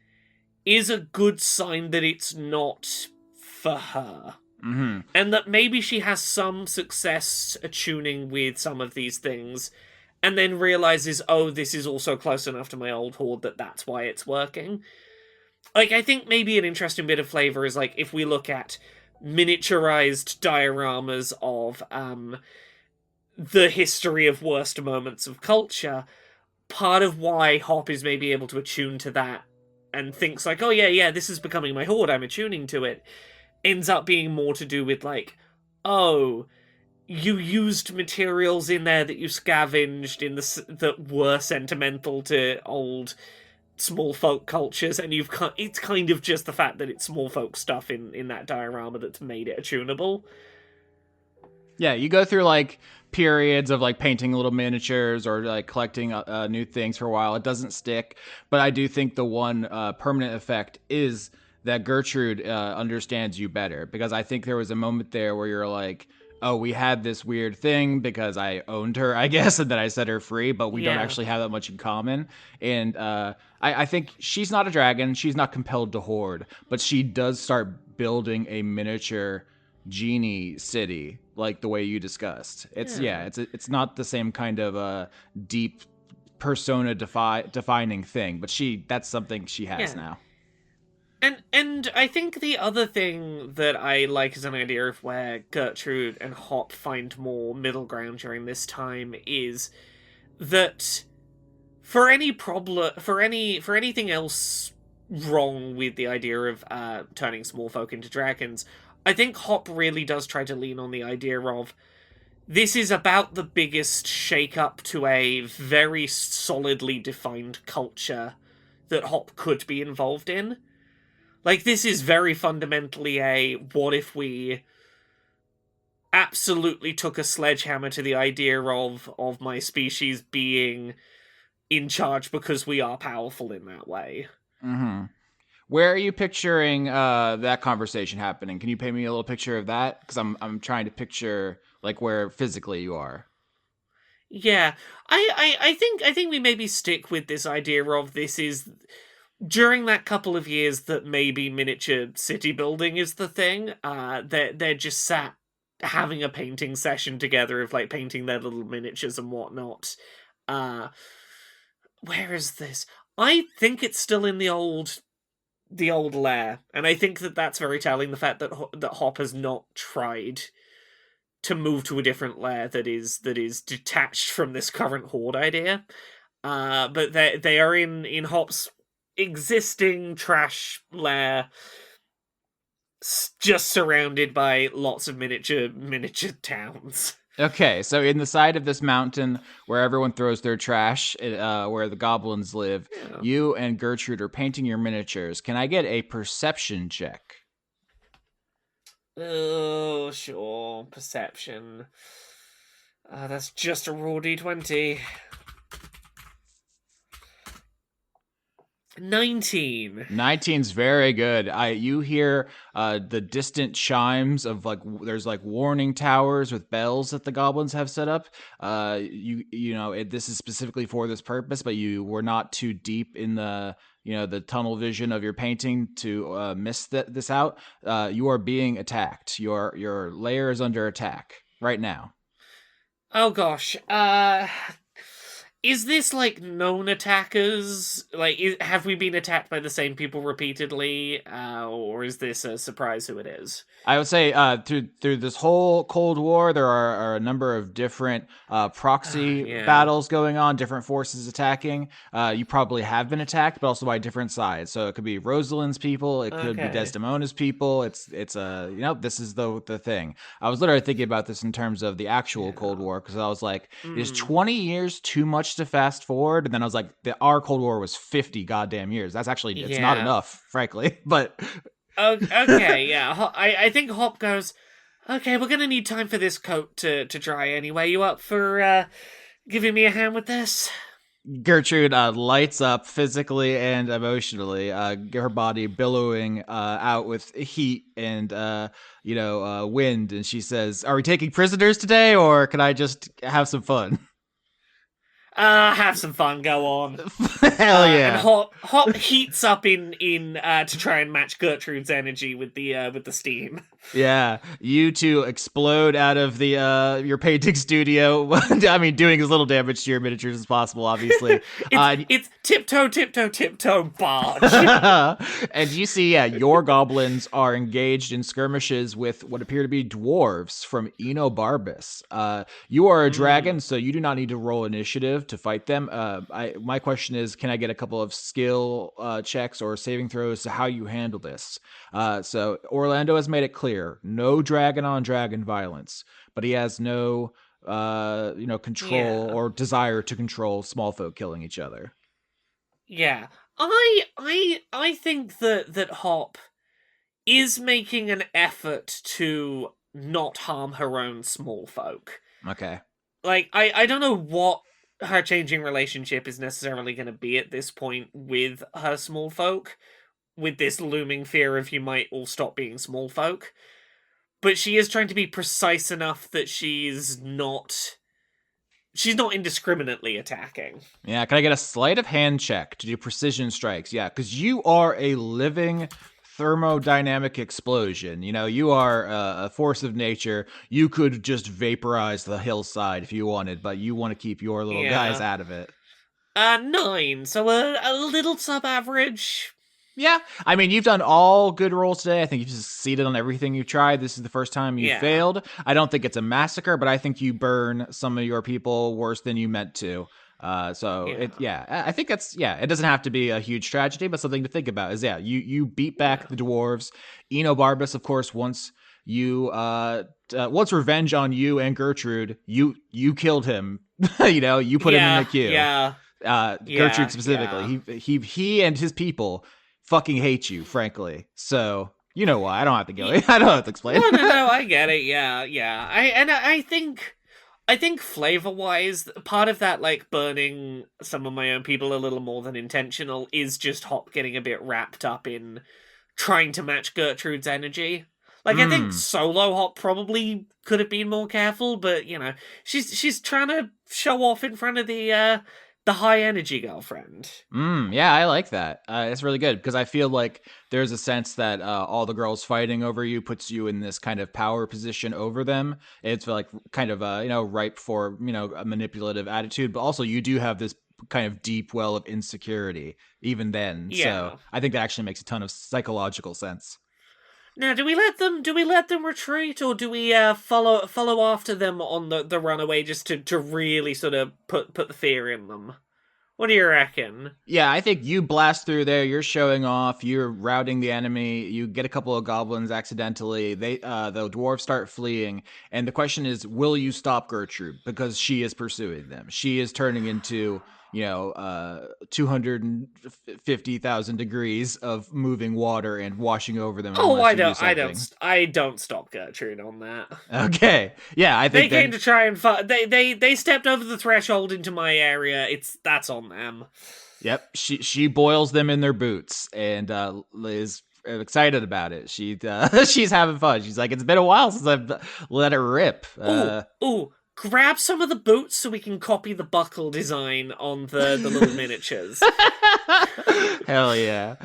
is a good sign that it's not for her. Mm-hmm. And that maybe she has some success attuning with some of these things, and then realizes, oh, this is also close enough to my old hoard that that's why it's working. Like, I think maybe an interesting bit of flavor is, like, if we look at miniaturized dioramas of the history of worst moments of culture, part of why Hop is maybe able to attune to that and thinks, like, oh, yeah, this is becoming my hoard, I'm attuning to it, ends up being more to do with, like, oh, you used materials in there that you scavenged in that were sentimental to old small folk cultures, and it's kind of just the fact that it's small folk stuff in that diorama that's made it attunable. Yeah, you go through like periods of like painting little miniatures or like collecting new things for a while. It doesn't stick, but I do think the one permanent effect is that Gertrude understands you better, because I think there was a moment there where you're like, oh, we had this weird thing because I owned her, I guess, and then I set her free, but we don't Yeah. actually have that much in common. And I think she's not a dragon. She's not compelled to hoard, but she does start building a miniature genie city like the way you discussed. Yeah. It's not the same kind of deep persona defining thing, but that's something she has Yeah. now. And I think the other thing that I like as an idea of where Gertrude and Hop find more middle ground during this time is that for anything else wrong with the idea of turning small folk into dragons, I think Hop really does try to lean on the idea of this is about the biggest shake-up to a very solidly defined culture that Hop could be involved in. Like, this is very fundamentally a what if we absolutely took a sledgehammer to the idea of my species being in charge because we are powerful in that way. Mm-hmm. Where are you picturing that conversation happening? Can you paint me a little picture of that? Because I'm trying to picture like where physically you are. Yeah, I think we maybe stick with this idea of this is during that couple of years that maybe miniature city building is the thing. They're just sat having a painting session together of like painting their little miniatures and whatnot. Uh, where is this? I think it's still in the old lair, and I think that that's very telling. The fact that Hop has not tried to move to a different lair that is detached from this current horde idea. But they are in Hop's existing trash lair, just surrounded by lots of miniature towns. Okay, so in the side of this mountain where everyone throws their trash, where the goblins live, Yeah. you and Gertrude are painting your miniatures. Can I get a perception check? Oh, sure. Perception. That's just a raw d20. 19. 19's very good. You hear the distant chimes of like there's like warning towers with bells that the goblins have set up. This is specifically for this purpose, but you were not too deep in the tunnel vision of your painting to miss this out. You are being attacked. Your lair is under attack right now. Oh gosh. Is this like known attackers? Like, have we been attacked by the same people repeatedly, or is this a surprise who it is? I would say through this whole Cold War, there are a number of different proxy Yeah. battles going on, different forces attacking. You probably have been attacked, but also by different sides. So it could be Rosalind's people, it could be Okay. Desdemona's people. It's this is the thing. I was literally thinking about this in terms of the actual Cold Yeah. War because I was like, is Hmm. 20 years too much to fast forward? And then I was like, our Cold War was 50 goddamn years. That's actually it's not Yeah. enough, frankly. But Okay. Yeah. I think Hop goes. Okay, we're gonna need time for this coat to dry anyway. You up for giving me a hand with this? Gertrude lights up physically and emotionally, her body billowing out with heat and wind, and she says, "Are we taking prisoners today, or can I just have some fun?" Have some fun. Go on. Hell And yeah! Hop heats up in to try and match Gertrude's energy with the steam. Yeah, you two explode out of the your painting studio. I mean, doing as little damage to your miniatures as possible, obviously. It's tiptoe, tiptoe, tiptoe, barge. And you see, yeah, your goblins are engaged in skirmishes with what appear to be dwarves from Enobarbus. You are a dragon, so you do not need to roll initiative to fight them. My question is, can I get a couple of skill checks or saving throws to how you handle this? So Orlando has made it clear, no dragon on dragon violence, but he has no control Yeah. or desire to control small folk killing each other. Yeah. I think that Hop is making an effort to not harm her own small folk. Okay. Like, I don't know what her changing relationship is necessarily going to be at this point with her small folk, with this looming fear of you might all stop being small folk. But she is trying to be precise enough that she's not indiscriminately attacking. Yeah, can I get a sleight of hand check to do precision strikes? Yeah, because you are a living thermodynamic explosion. You know, you are a force of nature. You could just vaporize the hillside if you wanted, but you want to keep your little guys Yeah. out of it. 9, so a little sub-average. Yeah, I mean, you've done all good rolls today. I think you've succeeded on everything you've tried. This is the first time you Yeah. failed. I don't think it's a massacre, but I think you burn some of your people worse than you meant to. I think it doesn't have to be a huge tragedy, but something to think about is, you beat back the dwarves. Enobarbus, of course, once wants revenge on you and Gertrude. You killed him. You put him in the queue. Yeah. Gertrude specifically. Yeah. He and his people fucking hate you, frankly. So you know why. I don't have to go. I don't have to explain. No, I get it. Yeah. I think flavor-wise, part of that, like, burning some of my own people a little more than intentional is just Hop getting a bit wrapped up in trying to match Gertrude's energy. Like, I think solo Hop probably could have been more careful, but, she's trying to show off in front of the high-energy girlfriend. Yeah, I like that. It's really good because I feel like there's a sense that all the girls fighting over you puts you in this kind of power position over them. It's like kind of ripe for a manipulative attitude, but also you do have this kind of deep well of insecurity even then. Yeah. So I think that actually makes a ton of psychological sense. Now, do we let them retreat, or do we follow after them on the runaway just to really sort of put the fear in them? What do you reckon? Yeah, I think you blast through there. You're showing off. You're routing the enemy. You get a couple of goblins accidentally. The dwarves start fleeing, and the question is, will you stop Gertrude because she is pursuing them? She is turning into 250,000 degrees of moving water and washing over them. Oh, I don't stop Gertrude on that. Okay, yeah, I think they came to try and they stepped over the threshold into my area. That's on them. Yep, she boils them in their boots and is excited about it. She's having fun. She's like, it's been a while since I've let it rip. Ooh, grab some of the boots so we can copy the buckle design on the little miniatures. Hell yeah.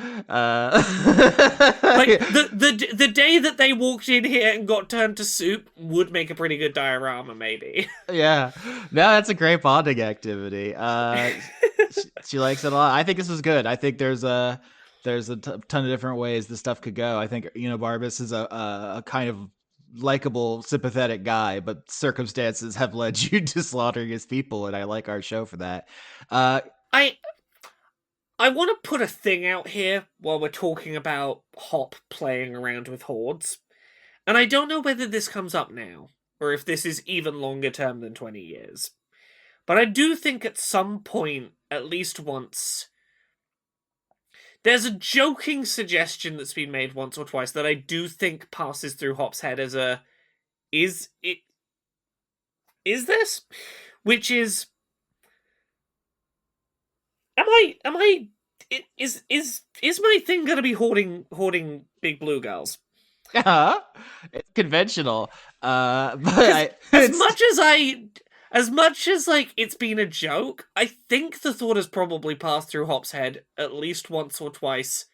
Like the day that they walked in here and got turned to soup would make a pretty good diorama, maybe. Yeah. No, that's a great bonding activity. She likes it a lot. I think this is good. I think there's a ton of different ways this stuff could go. I think Barbas is a kind of likable, sympathetic guy, but circumstances have led you to slaughtering his people, and I like our show for that. I want to put a thing out here while we're talking about Hop playing around with hordes. And I don't know whether this comes up now, or if this is even longer term than 20 years. But I do think at some point, at least once, there's a joking suggestion that's been made once or twice that I do think passes through Hop's head as a... Is this? Which is... Is my thing gonna be hoarding big blue girls? It's conventional, but as much as like it's been a joke, I think the thought has probably passed through Hop's head at least once or twice.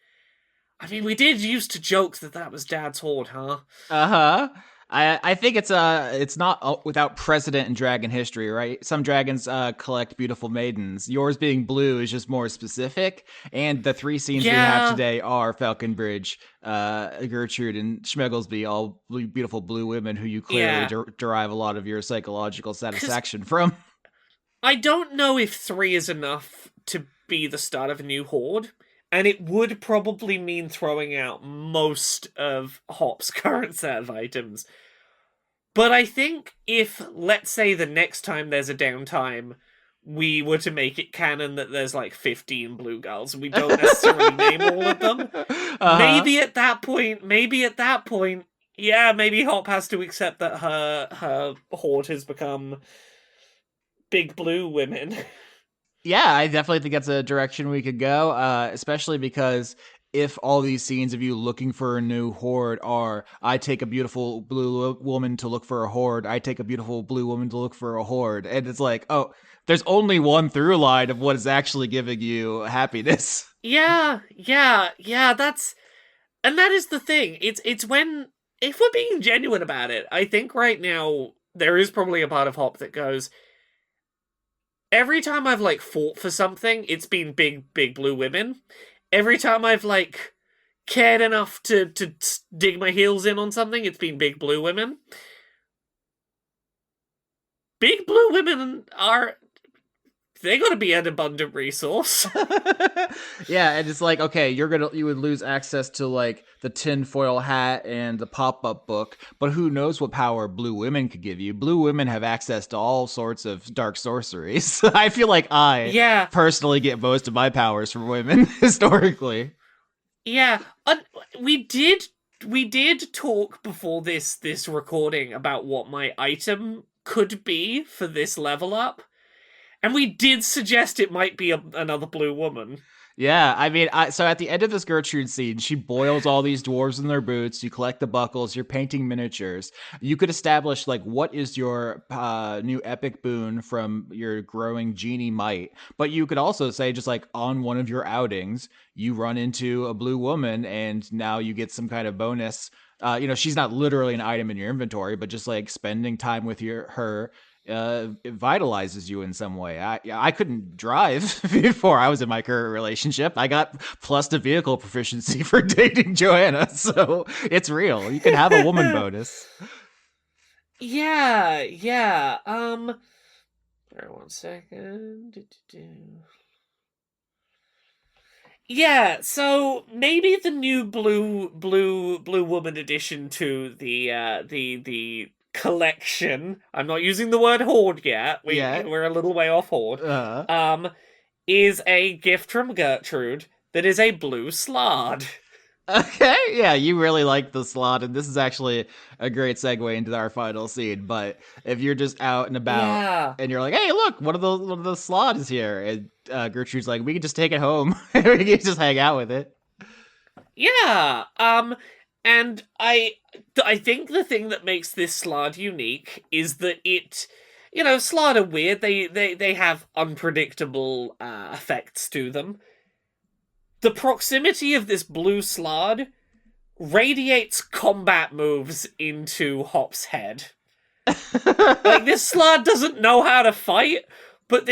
I mean, we did used to joke that was Dad's hoard, huh? I think it's not without precedent in dragon history, right? Some dragons collect beautiful maidens. Yours being blue is just more specific, and the three scenes we have today are Falconbridge, Gertrude, and Schmegglesby, all beautiful blue women who you clearly derive a lot of your psychological satisfaction from. I don't know if 3 is enough to be the start of a new horde. And it would probably mean throwing out most of Hop's current set of items. But I think if, let's say, the next time there's a downtime, we were to make it canon that there's like 15 blue girls, and we don't necessarily name all of them, maybe at that point, yeah, maybe Hop has to accept that her horde has become big blue women. Yeah, I definitely think that's a direction we could go, especially because if all these scenes of you looking for a new horde are, I take a beautiful blue woman to look for a horde, I take a beautiful blue woman to look for a horde, and it's like, oh, there's only one through line of what is actually giving you happiness. Yeah, that is the thing. It's when, if we're being genuine about it, I think right now there is probably a part of Hop that goes, every time I've, like, fought for something, it's been big blue women. Every time I've, like, cared enough to dig my heels in on something, it's been big blue women. Big blue women they gotta be an abundant resource. Yeah, and it's like, okay, you would lose access to like the tinfoil hat and the pop-up book, but who knows what power blue women could give you. Blue women have access to all sorts of dark sorceries. I feel like I personally get most of my powers from women historically. Yeah, we did talk before this recording about what my item could be for this level up. And we did suggest it might be another blue woman. Yeah, I mean, so at the end of this Gertrude scene, she boils all these dwarves in their boots, you collect the buckles, you're painting miniatures. You could establish, like, what is your new epic boon from your growing genie might. But you could also say, just like, on one of your outings, you run into a blue woman, and now you get some kind of bonus. She's not literally an item in your inventory, but just, like, spending time with her... it vitalizes you in some way. I couldn't drive before I was in my current relationship. I got plus the vehicle proficiency for dating Joanna, so it's real. You can have a woman bonus. Yeah. Sorry, 1 second. Yeah, so maybe the new blue woman addition to the collection, I'm not using the word hoard yet, we're a little way off hoard, is a gift from Gertrude that is a blue slot. Okay, yeah, you really like the slot, and this is actually a great segue into our final scene. But if you're just out and about, and you're like, "Hey, look, one of the slot is here," and Gertrude's like, "We can just take it home. We can just hang out with it." Yeah, and I think the thing that makes this slot unique is that Slod are weird. They have unpredictable effects to them. The proximity of this blue Slod radiates combat moves into Hop's head. Like, this Slod doesn't know how to fight, but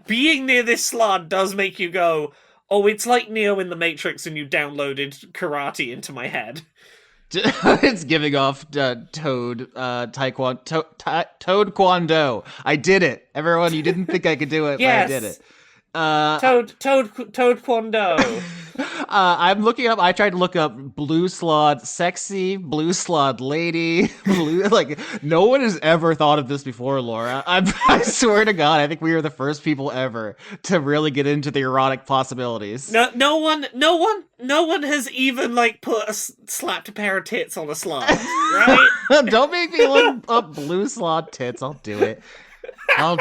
being near this Slod does make you go, oh, it's like Neo in the Matrix and you downloaded karate into my head. It's giving off Toad Kwando. I did it. Everyone, you didn't think I could do it, yes. But I did it. Toad Kwando. I'm looking up. I tried to look up blue Slod sexy, blue Slod lady, blue. Like, no one has ever thought of this before, Laura. I swear to God, I think we are the first people ever to really get into the erotic possibilities. No one has even slapped a pair of tits on a Slod, right? Don't make me look up blue Slod tits. I'll do it. I'm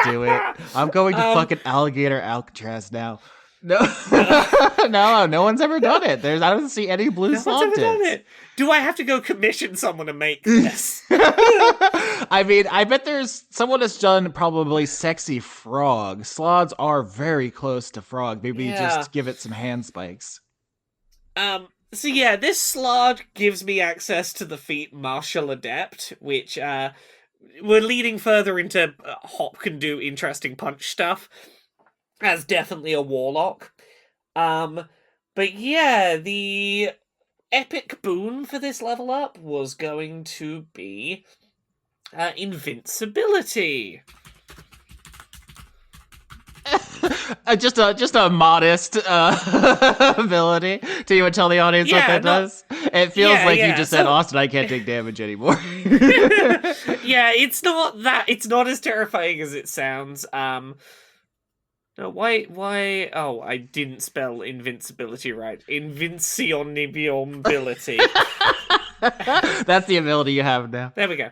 going to fucking alligator Alcatraz now. No, no one's ever done it. I don't see any blue Slod tits. Do I have to go commission someone to make this? I mean, I bet there's someone that's done probably sexy frog. Slods are very close to frog. Maybe just give it some hand spikes. So yeah, this Slod gives me access to the feat Martial Adept, which we're leading further into Hop can do interesting punch stuff. As definitely a warlock. But yeah, the epic boon for this level up was going to be invincibility. Just a modest ability. Do you want to tell the audience what that does? It feels like you just said, Austin, I can't take damage anymore. Yeah, it's not as terrifying as it sounds. No, why? Oh, I didn't spell invincibility right. Invincionibility. That's the ability you have now. There we go.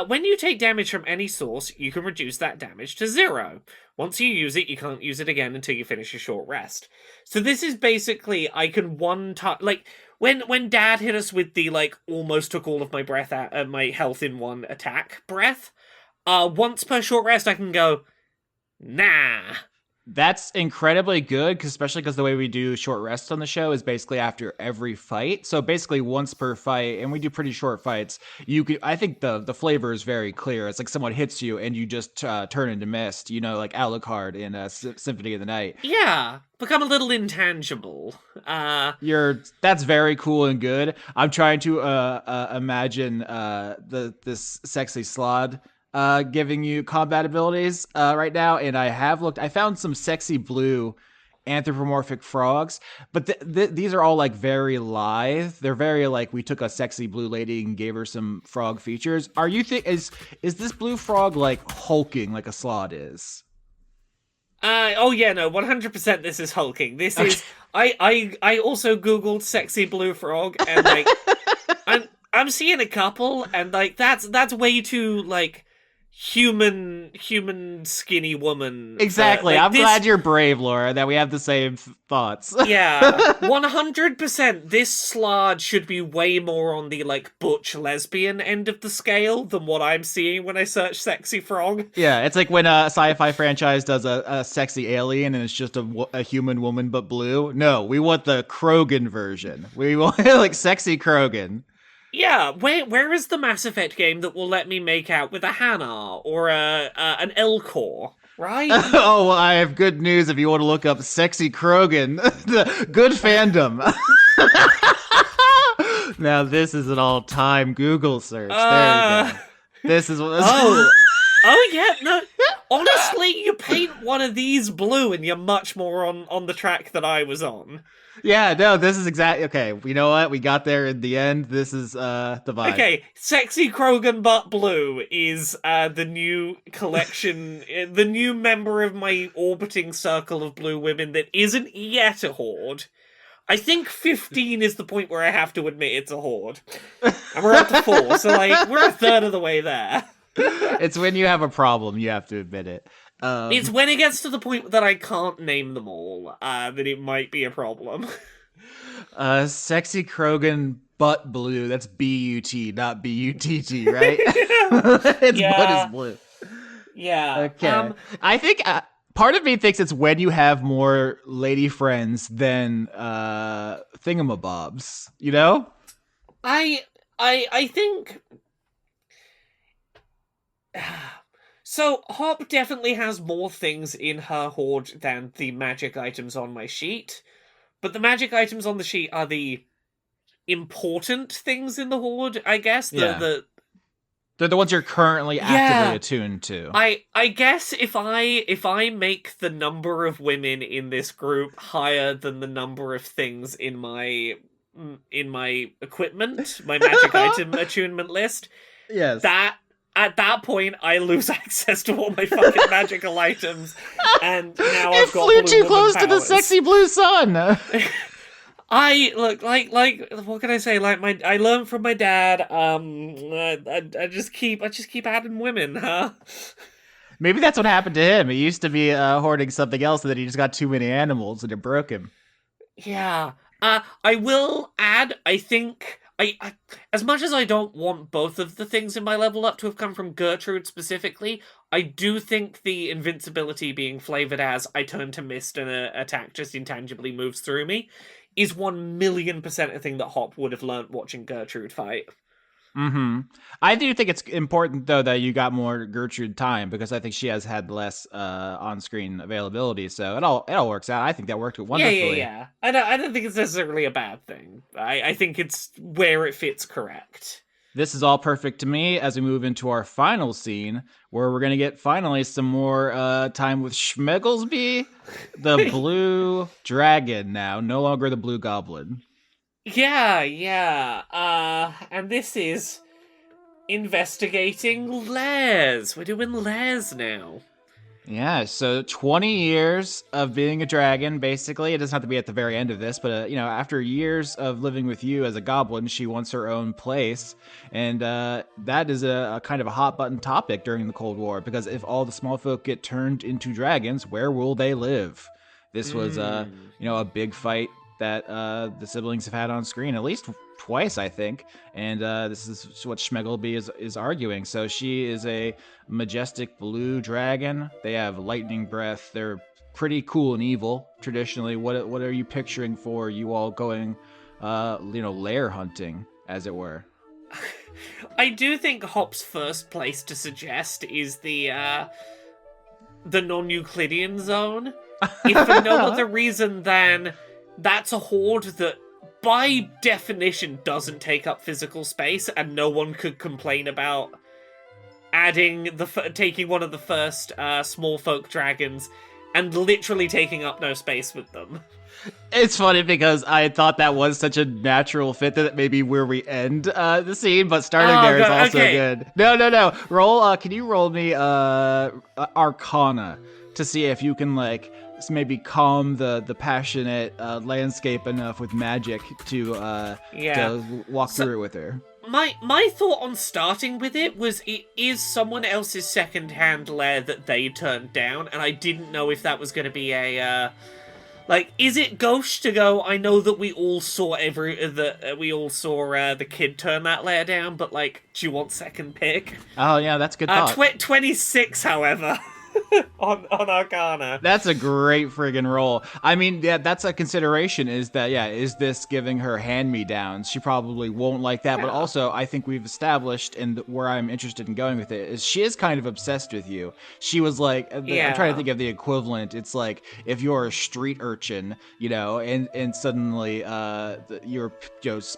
When you take damage from any source, you can reduce that damage to 0. Once you use it, you can't use it again until you finish a short rest. So this is basically, I can when Dad hit us with the, almost took all of my breath out, my health in one attack breath, once per short rest, I can go, nah. That's incredibly good, especially because the way we do short rests on the show is basically after every fight. So basically once per fight, and we do pretty short fights. I think the flavor is very clear. It's like someone hits you and you just turn into mist. Like Alucard in Symphony of the Night. Yeah, become a little intangible. That's very cool and good. I'm trying to imagine this sexy Slod giving you combat abilities right now, and I found some sexy blue anthropomorphic frogs, but these are all very lithe. They're very we took a sexy blue lady and gave her some frog features. Are you is this blue frog hulking like a Slod is? Oh yeah, no, 100% this is hulking. This is I also googled sexy blue frog and I'm seeing a couple and that's way too human skinny woman. Exactly. I'm glad you're brave, Laura, that we have the same thoughts. Yeah. 100% this Slod should be way more on the butch lesbian end of the scale than what I'm seeing when I search sexy frog. Yeah, it's like when a sci-fi franchise does a sexy alien and it's just a human woman but blue. No, we want the Krogan version. We want sexy Krogan. Yeah, where is the Mass Effect game that will let me make out with a Hanar or an Elcor, right? Oh, well, I have good news if you want to look up sexy Krogan. The good fandom. Now this is an all-time Google search. There you go. This is what... Oh yeah, no. Honestly, you paint one of these blue and you're much more on the track that I was on. Yeah, no, this is exactly... Okay, you know what? We got there in the end. This is the vibe. Okay, sexy Krogan butt blue is the new collection, the new member of my orbiting circle of blue women that isn't yet a horde. I think 15 is the point where I have to admit it's a horde. And we're up to 4, so we're a third of the way there. It's when you have a problem, you have to admit it. It's when it gets to the point that I can't name them all, that it might be a problem. Sexy Krogan butt blue. That's B-U-T, not B-U-T-T, right? Butt is blue. Yeah. Okay. I think part of me thinks it's when you have more lady friends than thingamabobs, you know? I I think so. Hop definitely has more things in her hoard than the magic items on my sheet, but the magic items on the sheet are the important things in the hoard, I guess. Yeah. The They're the ones you're currently actively yeah. attuned to. I guess if I make the number of women in this group higher than the number of things in my equipment, my magic item attunement list, Yes. that at that point I lose access to all my fucking magical items, and now It I've got flew blue too woman close to the powers. sexy blue sun. I look like what can I say? Like I learned from my dad. I just keep adding women, huh? Maybe that's what happened to him. He used to be hoarding something else, and then he just got too many animals, and it broke him. Yeah. I will add. I think I as much as I don't want both of the things in my level up to have come from Gertrude specifically, I do think the invincibility being flavored as I turn to mist and an attack just intangibly moves through me is 1,000,000% a thing that Hop would have learnt watching Gertrude fight. Mm-hmm. I do think it's important though that you got more Gertrude time because I think she has had less on-screen availability. So it all works out. I think that worked wonderfully. Yeah. I don't think it's necessarily a bad thing. I think it's where it fits correct. This is all perfect to me as we move into our final scene where we're gonna get finally some more time with Schmegglesby, the blue dragon now, no longer the blue goblin. Yeah. And this is investigating lairs. We're doing lairs now. Yeah, so 20 years of being a dragon, basically. It doesn't have to be at the very end of this, but, after years of living with you as a goblin, she wants her own place. And that is a kind of a hot button topic during the Cold War, because if all the small folk get turned into dragons, where will they live? This was, a big fight that the siblings have had on screen, at least twice, I think. And this is what Schmegglesby is arguing. So she is a majestic blue dragon. They have lightning breath. They're pretty cool and evil traditionally. What are you picturing for you all going, lair hunting, as it were? I do think Hop's first place to suggest is the non-Euclidean zone. If for no other reason than that's a hoard that by definition doesn't take up physical space, and no one could complain about taking one of the first small folk dragons and literally taking up no space with them. It's funny because I thought that was such a natural fit that maybe where we end the scene, but starting there is also good. No. Can you roll me Arcana to see if you can maybe calm the passionate landscape enough with magic to walk through it with her. My thought on starting with it was it is someone else's second-hand lair that they turned down, and I didn't know if that was going to be a is it gauche to go? I know that we all saw the kid turn that lair down, but do you want second pick? Oh yeah, that's a good thought. 26, however. on Arcana. That's a great friggin' roll. I mean, yeah, that's a consideration is this giving her hand-me-downs? She probably won't like that, but also I think we've established, and where I'm interested in going with it, is she is kind of obsessed with you. She was like, I'm trying to think of the equivalent. It's like if you're a street urchin, and suddenly you're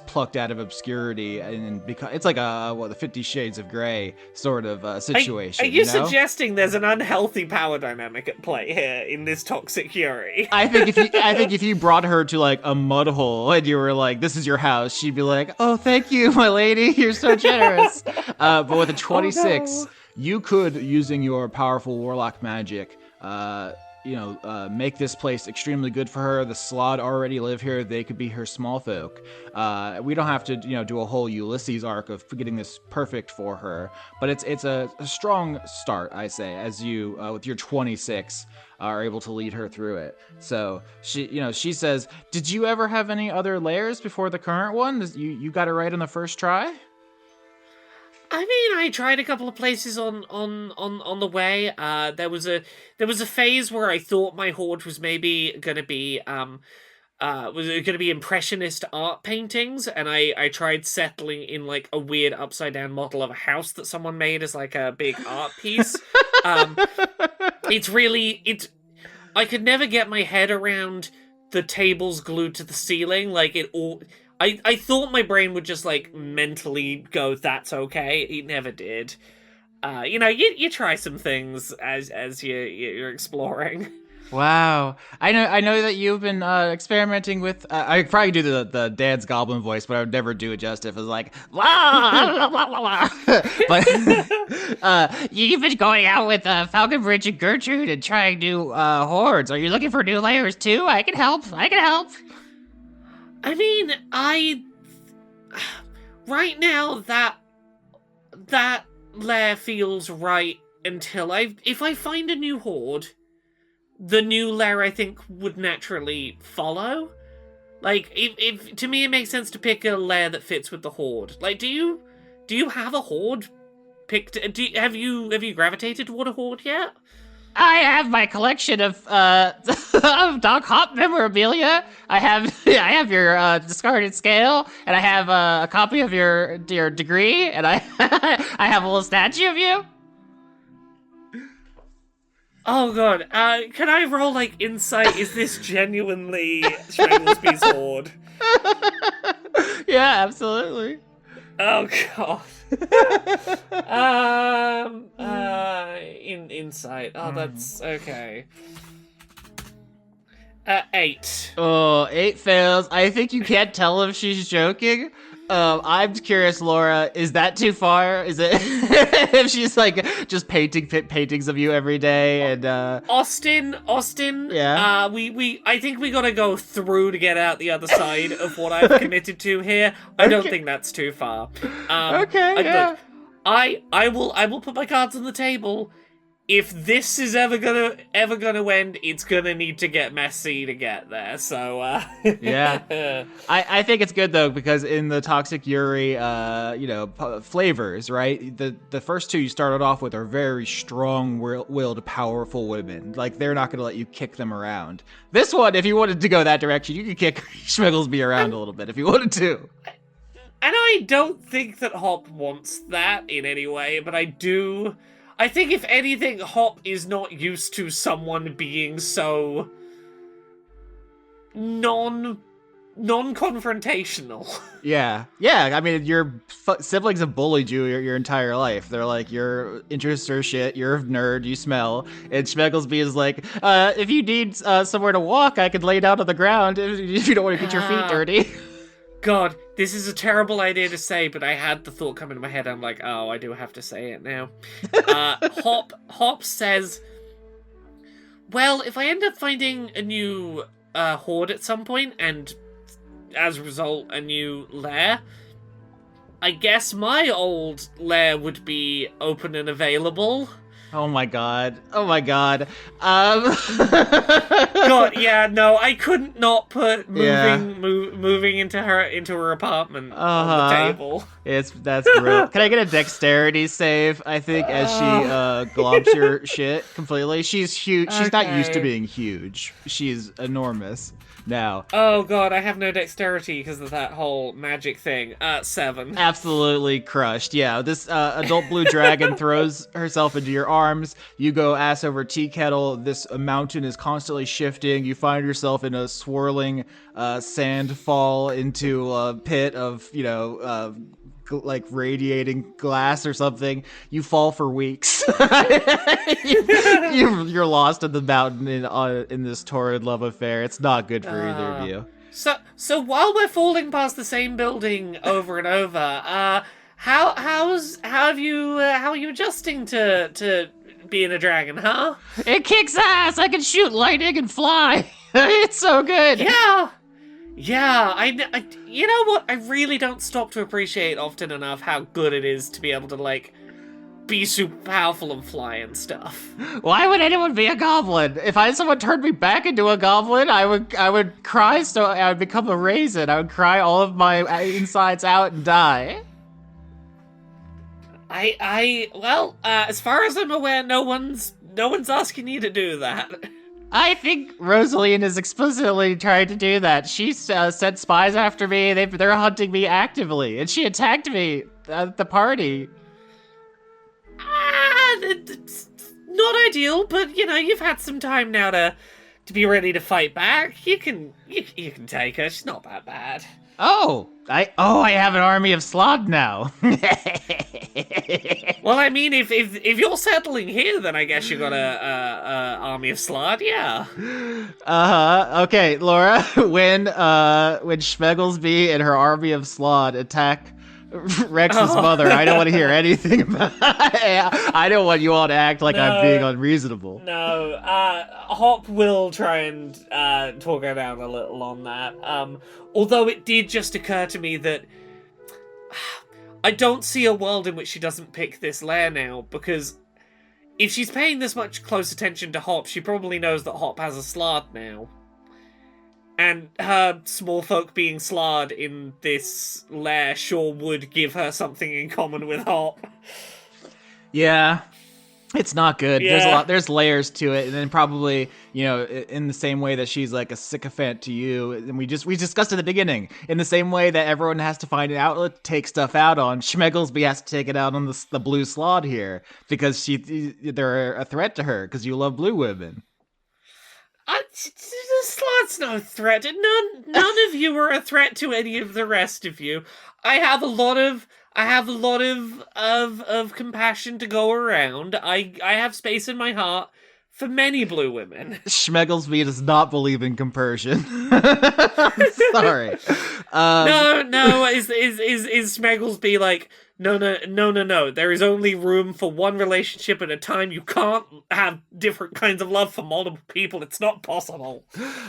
plucked out of obscurity, and it's like the 50 Shades of Grey sort of situation. Are you suggesting there's an unhealthy power dynamic at play here in this toxic Yuri? I think if you brought her to a mud hole and you were like, "This is your house," she'd be like, "Oh, thank you, my lady. You're so generous." But with a 26, you could, using your powerful warlock magic, make this place extremely good for her. The Slod already live here. They could be her small folk. We don't have to, do a whole Ulysses arc of getting this perfect for her. But it's a strong start, I say, as you, with your 26, are able to lead her through it. So she says, "Did you ever have any other lairs before the current one? You got it right on the first try?" I mean, I tried a couple of places on the way. There was a phase where I thought my hoard was maybe gonna be was it gonna be impressionist art paintings, and I tried settling in like a weird upside down model of a house that someone made as like a big art piece. Um, it's I could never get my head around the tables glued to the ceiling. Like it all. I thought my brain would just like mentally go, that's okay. It never did. You try some things as you're exploring. Wow, I know that you've been experimenting with. I could probably do the dad's goblin voice, but I would never do it justice. It's like, but you've been going out with Falconbridge and Gertrude and trying new hoards. Are you looking for new layers too? I can help. I mean, right now that lair feels right until if I find a new hoard, the new lair I think would naturally follow. Like, if to me it makes sense to pick a lair that fits with the hoard. Like, do you have a hoard picked? Have you gravitated toward a hoard yet? I have my collection of of Doc Hop memorabilia. I have your discarded scale, and I have a copy of your degree, and I I have a little statue of you. Oh god, can I roll like insight? Is this genuinely Schmegglesby's hoard? Yeah, absolutely. Oh god. Insight. Oh, that's okay. 8. Oh, 8 fails. I think you can't tell if she's joking. I'm curious, Laura, is that too far? Is it if she's like just painting paintings of you every day and Austin, yeah. I think we gotta go through to get out the other side of what I've committed to here. I don't think that's too far. Okay, yeah. Look, I will put my cards on the table. If this is ever gonna end, it's gonna need to get messy to get there. So yeah, I think it's good though, because in the Toxic Yuri flavors, right? The first 2 you started off with are very strong-willed, powerful women. Like, they're not gonna let you kick them around. This one, if you wanted to go that direction, you could kick Schmegglesby around a little bit if you wanted to. And I don't think that Hop wants that in any way, but I do. I think if anything, Hop is not used to someone being so non-confrontational. Yeah. I mean, your siblings have bullied you your entire life. They're like, your interests are shit. You're a nerd. You smell. And Schmegglesby is like, if you need somewhere to walk, I could lay down on the ground if you don't want to get your feet dirty. God, this is a terrible idea to say, but I had the thought come into my head. I'm like, oh, I do have to say it now. Hop says, well, if I end up finding a new hoard at some point, and as a result, a new lair, I guess my old lair would be open and available. Oh my god. God, yeah, no, I couldn't not put moving into her apartment on the table. That's brutal. Can I get a dexterity save? I think as she globs your shit completely. She's huge. She's not used to being huge. She's enormous now. Oh god, I have no dexterity because of that whole magic thing. 7. Absolutely crushed. Yeah, this adult blue dragon throws herself into your arms. You go ass over tea kettle. This mountain is constantly shifting. You find yourself in a swirling sand fall into a pit of, like radiating glass or something. You fall for weeks. You're lost in the mountain in this torrid love affair. It's not good for either of you. So while we're falling past the same building over and over, how are you adjusting to being a dragon, huh? It kicks ass. I can shoot lightning and fly. It's so good. Yeah, I you know what? I really don't stop to appreciate often enough how good it is to be able to, like, be super powerful and fly and stuff. Why would anyone be a goblin? If someone turned me back into a goblin, I would cry, so I would become a raisin. I would cry all of my insides out and die. Well, as far as I'm aware, no one's asking you to do that. I think Rosaline is explicitly trying to do that. She sent spies after me. They're hunting me actively, and she attacked me at the party. It's not ideal, but you've had some time now to be ready to fight back. You can take her. She's not that bad. I have an army of slod now. Well, I mean, if you're settling here, then I guess you got a army of slod, yeah. Okay, Laura. When Schmegglesby and her army of slod attack Rex's mother, I don't want to hear anything about it. I don't want you all to act like I'm being unreasonable. No, Hop will try and talk her down a little on that. Although it did just occur to me that I don't see a world in which she doesn't pick this lair now, because if she's paying this much close attention to Hop, she probably knows that Hop has a slard now. And her small folk being slard in this lair sure would give her something in common with Hop. Yeah, it's not good. Yeah. There's layers to it, and then probably, in the same way that she's like a sycophant to you, and we discussed at the beginning, in the same way that everyone has to find an outlet to take stuff out on, Schmegglesby has to take it out on the blue slod here, because they're a threat to her, because you love blue women. The slot's no threat. None of you are a threat to any of the rest of you. I have a lot of compassion to go around. I have space in my heart for many blue women. Schmegglesby does not believe in compersion. Sorry. No. Is Schmegglesby like? No. There is only room for one relationship at a time. You can't have different kinds of love for multiple people. It's not possible.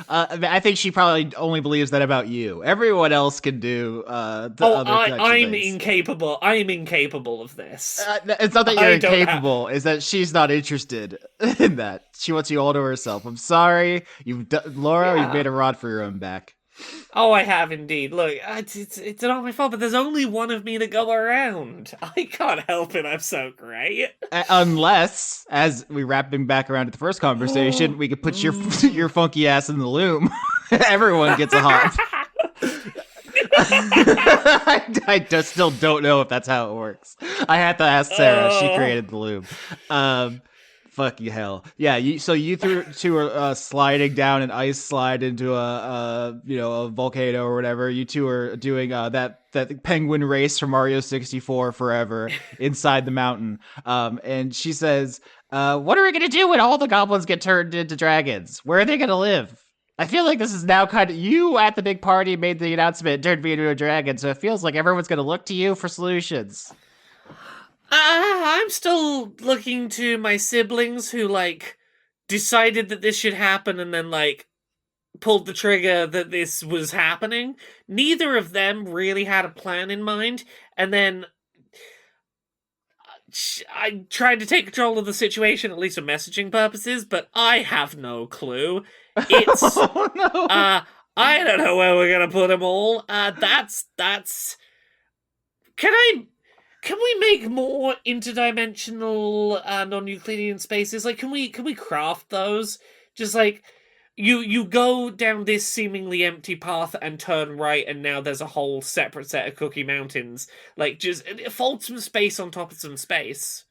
I think she probably only believes that about you. Everyone else can do I'm incapable. I'm incapable of this. It's not that you're incapable. It's that she's not interested in that. She wants you all to herself. I'm sorry. Laura, you've made a rod for your own back. Oh, I have indeed. Look, it's not my fault, but there's only one of me to go around. I can't help it. I'm so great. Unless, as we wrapping back around to the first conversation, we could put your funky ass in the loom. Everyone gets a hop. I just still don't know if that's how it works. I had to ask Sarah. She created the loom. Fucking hell. Yeah, so you two are sliding down an ice slide into a volcano or whatever. You two are doing that penguin race from Mario 64 forever inside the mountain. And she says, what are we going to do when all the goblins get turned into dragons? Where are they going to live? I feel like this is now kind of... You at the big party made the announcement, turned me into a dragon, so it feels like everyone's going to look to you for solutions. I'm still looking to my siblings who, decided that this should happen and then, pulled the trigger that this was happening. Neither of them really had a plan in mind, and then I tried to take control of the situation, at least for messaging purposes, but I have no clue. It's... Oh, no. I don't know where we're gonna put them all. That's... Can we make more interdimensional non-Euclidean spaces? Can we craft those? Just you go down this seemingly empty path and turn right, and now there's a whole separate set of Cookie Mountains. Just fold some space on top of some space.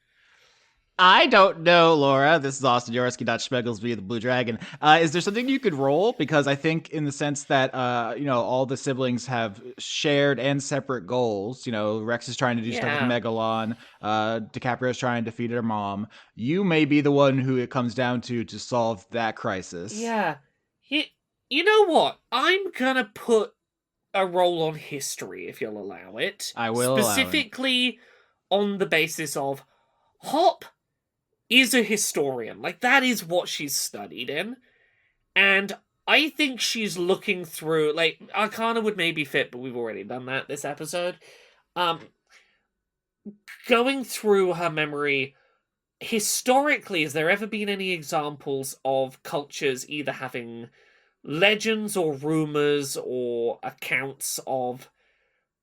I don't know, Laura. This is Austin Yorsky, Schmegglesby, the Blue Dragon. Is there something you could roll? Because I think in the sense that, all the siblings have shared and separate goals. Rex is trying to do stuff with Megalon. DiCaprio's trying to defeat her mom. You may be the one who it comes down to solve that crisis. Yeah. You know what? I'm gonna put a roll on history, if you'll allow it. I will Specifically on the basis of Hop is a historian. That is what she's studied in. And I think she's looking through, Arcana would maybe fit, but we've already done that this episode. Going through her memory, historically, has there ever been any examples of cultures either having legends or rumors or accounts of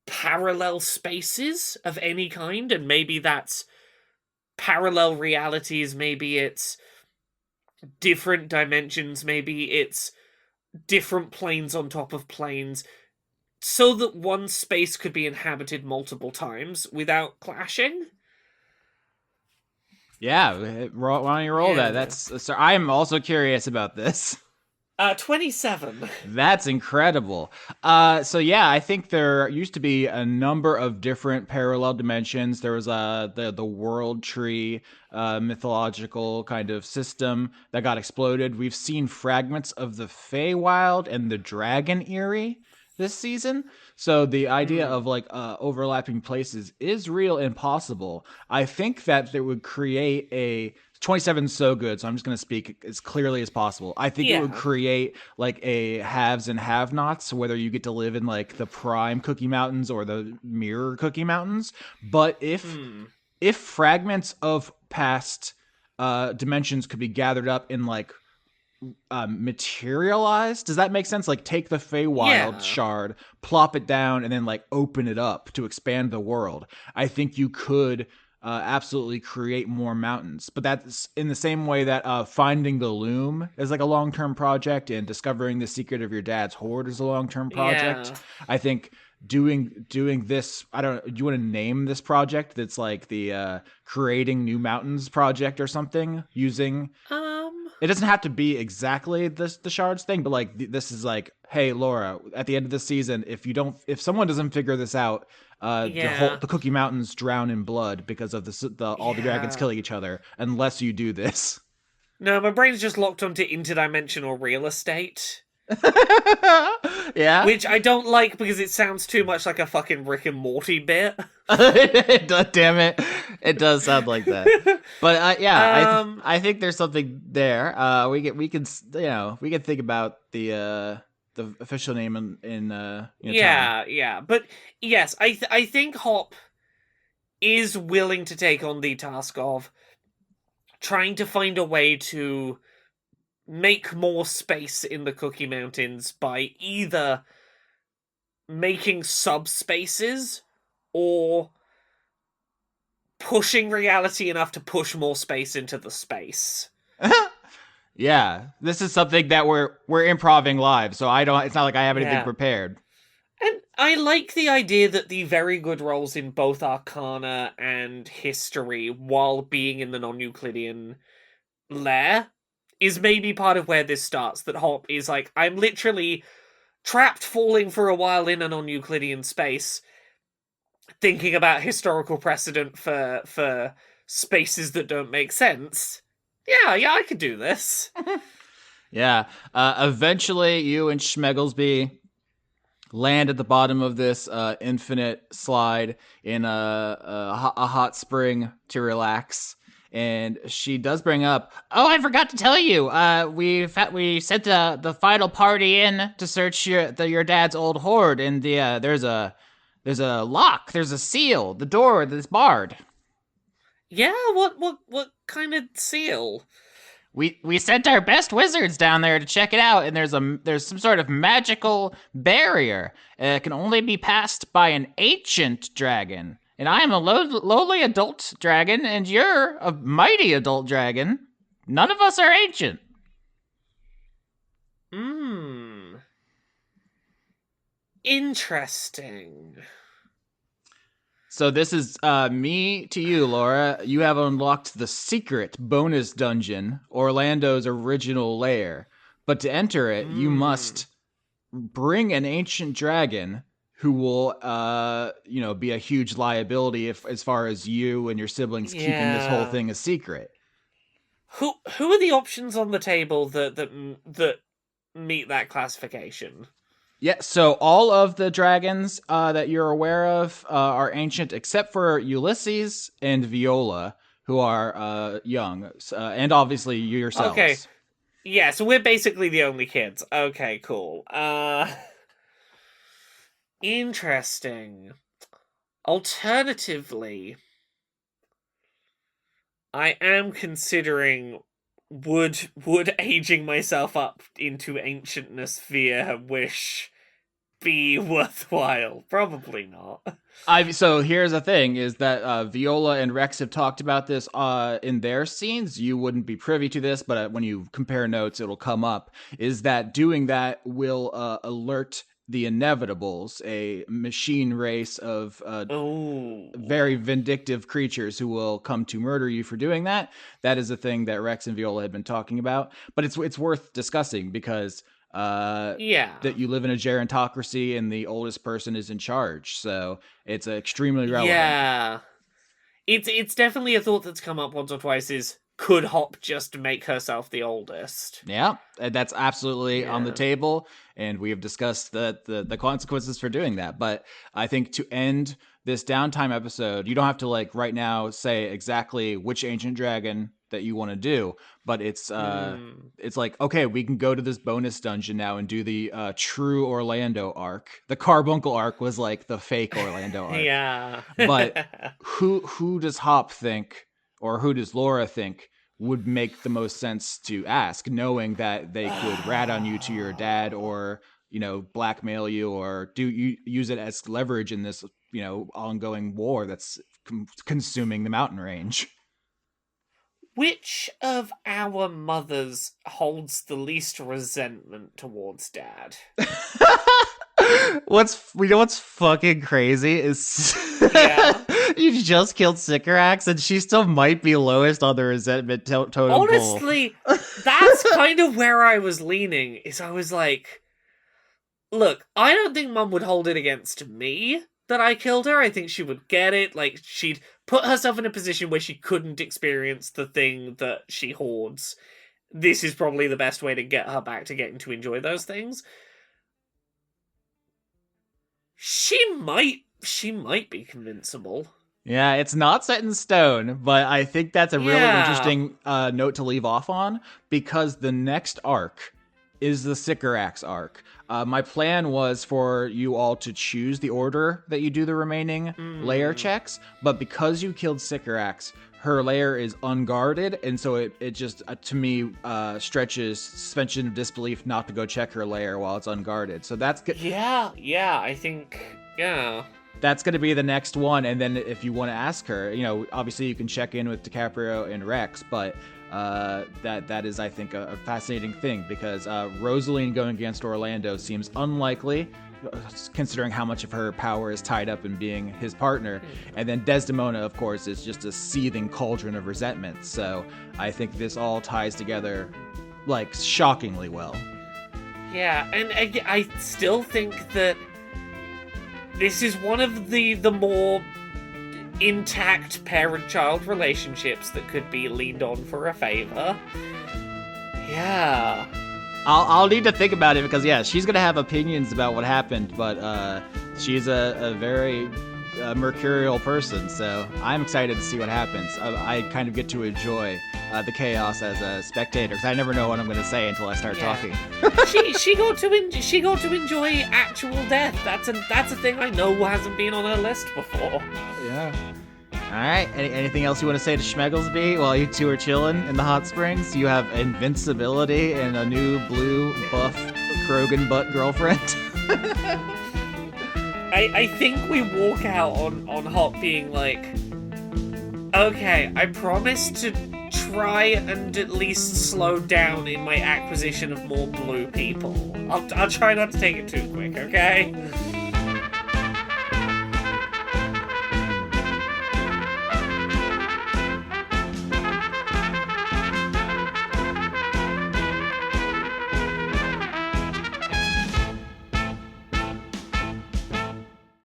parallel spaces of any kind, and maybe that's parallel realities, maybe it's different dimensions, maybe it's different planes on top of planes, so that one space could be inhabited multiple times without clashing. Yeah, why don't you roll that? Yeah. That's so I'm also curious about this. 27. That's incredible. So yeah, I think there used to be a number of different parallel dimensions. There was the world tree mythological kind of system that got exploded. We've seen fragments of the Feywild and the Dragon Eyrie this season. So the idea of like overlapping places is real and possible. I think that there would create a 27 is so good, so I'm just going to speak as clearly as possible. I think it would Yeah. create like a haves and have-nots, whether you get to live in like the prime Cookie Mountains or the mirror Cookie Mountains. But if fragments of past dimensions could be gathered up in like materialized, does that make sense? Like take the Feywild Yeah. shard, plop it down, and then like open it up to expand the world. I think you could absolutely create more mountains. But that's in the same way that finding the loom is like a long-term project, and discovering the secret of your dad's hoard is a long-term project. Yeah. I think doing this, I don't know, do you want to name this project that's like the creating new mountains project or something, using it doesn't have to be exactly the shards thing, but like this is like, hey Laura, at the end of the season, if someone doesn't figure this out, Yeah. the Cookie Mountains drown in blood because of all the dragons Yeah. killing each other, unless you do this. No, my brain's just locked onto interdimensional real estate. Yeah. Which I don't like because it sounds too much like a fucking Rick and Morty bit. Damn it, it does sound like that. But yeah, I think there's something there. We can think about the official name in time. Yeah. But yes, I think Hop is willing to take on the task of trying to find a way to make more space in the Cookie Mountains by either making subspaces or pushing reality enough to push more space into the space. Yeah, this is something that we're improving live, so it's not like I have anything Yeah. prepared. And I like the idea that the very good rolls in both Arcana and History, while being in the non-Euclidean lair, is maybe part of where this starts. That Hop is like, I'm literally trapped falling for a while in a non-Euclidean space, thinking about historical precedent for spaces that don't make sense. Yeah, I could do this. Yeah. Eventually, you and Schmegglesby land at the bottom of this infinite slide in a hot spring to relax. And she does bring up, oh, I forgot to tell you, we sent the final party in to search your dad's old hoard, and there's a lock, there's a seal, the door that's barred. Yeah, what kind of seal? We sent our best wizards down there to check it out, and there's some sort of magical barrier. It can only be passed by an ancient dragon. And I am a lowly adult dragon, and you're a mighty adult dragon. None of us are ancient. Interesting. So this is me to you, Laura. You have unlocked the secret bonus dungeon, Orlando's original lair. But to enter it, you must bring an ancient dragon who will, be a huge liability as far as you and your siblings keeping this whole thing a secret. Who are the options on the table that meet that classification? Yeah, so all of the dragons that you're aware of are ancient, except for Ulysses and Viola, who are young, and obviously you yourselves. Okay. Yeah, so we're basically the only kids. Okay, cool. Interesting. Alternatively, I am considering would aging myself up into ancientness via wish be worthwhile. Probably not. So here's the thing: is that Viola and Rex have talked about this in their scenes. You wouldn't be privy to this, but when you compare notes, it'll come up. Is that doing that will alert the Inevitables, a machine race of very vindictive creatures who will come to murder you for doing that. That is a thing that Rex and Viola had been talking about, but it's worth discussing because that you live in a gerontocracy and the oldest person is in charge, so it's extremely relevant. Yeah, it's definitely a thought that's come up once or twice. Is could Hop just make herself the oldest? Yeah, that's absolutely on the table, and we have discussed the consequences for doing that. But I think to end this downtime episode, you don't have to like right now say exactly which ancient dragon that you want to do, but it's like, okay, we can go to this bonus dungeon now and do the true Orlando arc. The Carbuncle arc was like the fake Orlando arc. Yeah. But who does Hop think, or who does Laura think would make the most sense to ask, knowing that they could rat on you to your dad, or blackmail you, or use it as leverage in this ongoing war that's consuming the mountain range? Which of our mothers holds the least resentment towards Dad? What's fucking crazy is you just killed Sycorax and she still might be lowest on the resentment totem pole. Honestly, that's kind of where I was leaning. Is I was like, look, I don't think Mum would hold it against me that I killed her. I think she would get it. Like, she'd put herself in a position where she couldn't experience the thing that she hoards. This is probably the best way to get her back to getting to enjoy those things. She might be convincible. Yeah, it's not set in stone, but I think that's a really interesting note to leave off on, because the next arc is the Sycorax arc. My plan was for you all to choose the order that you do the remaining lair checks, but because you killed Sycorax, her lair is unguarded, and so it just, to me, stretches suspension of disbelief not to go check her lair while it's unguarded. So that's good. I think, That's going to be the next one, and then if you want to ask her, obviously you can check in with DiCaprio and Rex, but that is, I think, a fascinating thing, because Rosaline going against Orlando seems unlikely, considering how much of her power is tied up in being his partner. And then Desdemona, of course, is just a seething cauldron of resentment. So I think this all ties together, like, shockingly well. Yeah, and I still think that this is one of the more intact parent-child relationships that could be leaned on for a favor. Yeah. I'll need to think about it, because she's gonna have opinions about what happened, but she's a very mercurial person, so I'm excited to see what happens. I kind of get to enjoy the chaos as a spectator, because I never know what I'm going to say until I start talking. she got to enjoy actual death. That's a thing I know hasn't been on her list before. Yeah. All right. Anything else you want to say to Schmegglesby while you two are chilling in the hot springs? You have invincibility and a new blue buff Krogan butt girlfriend. I think we walk out on Hop being like, okay, I promise to try and at least slow down in my acquisition of more blue people. I'll try not to take it too quick, okay?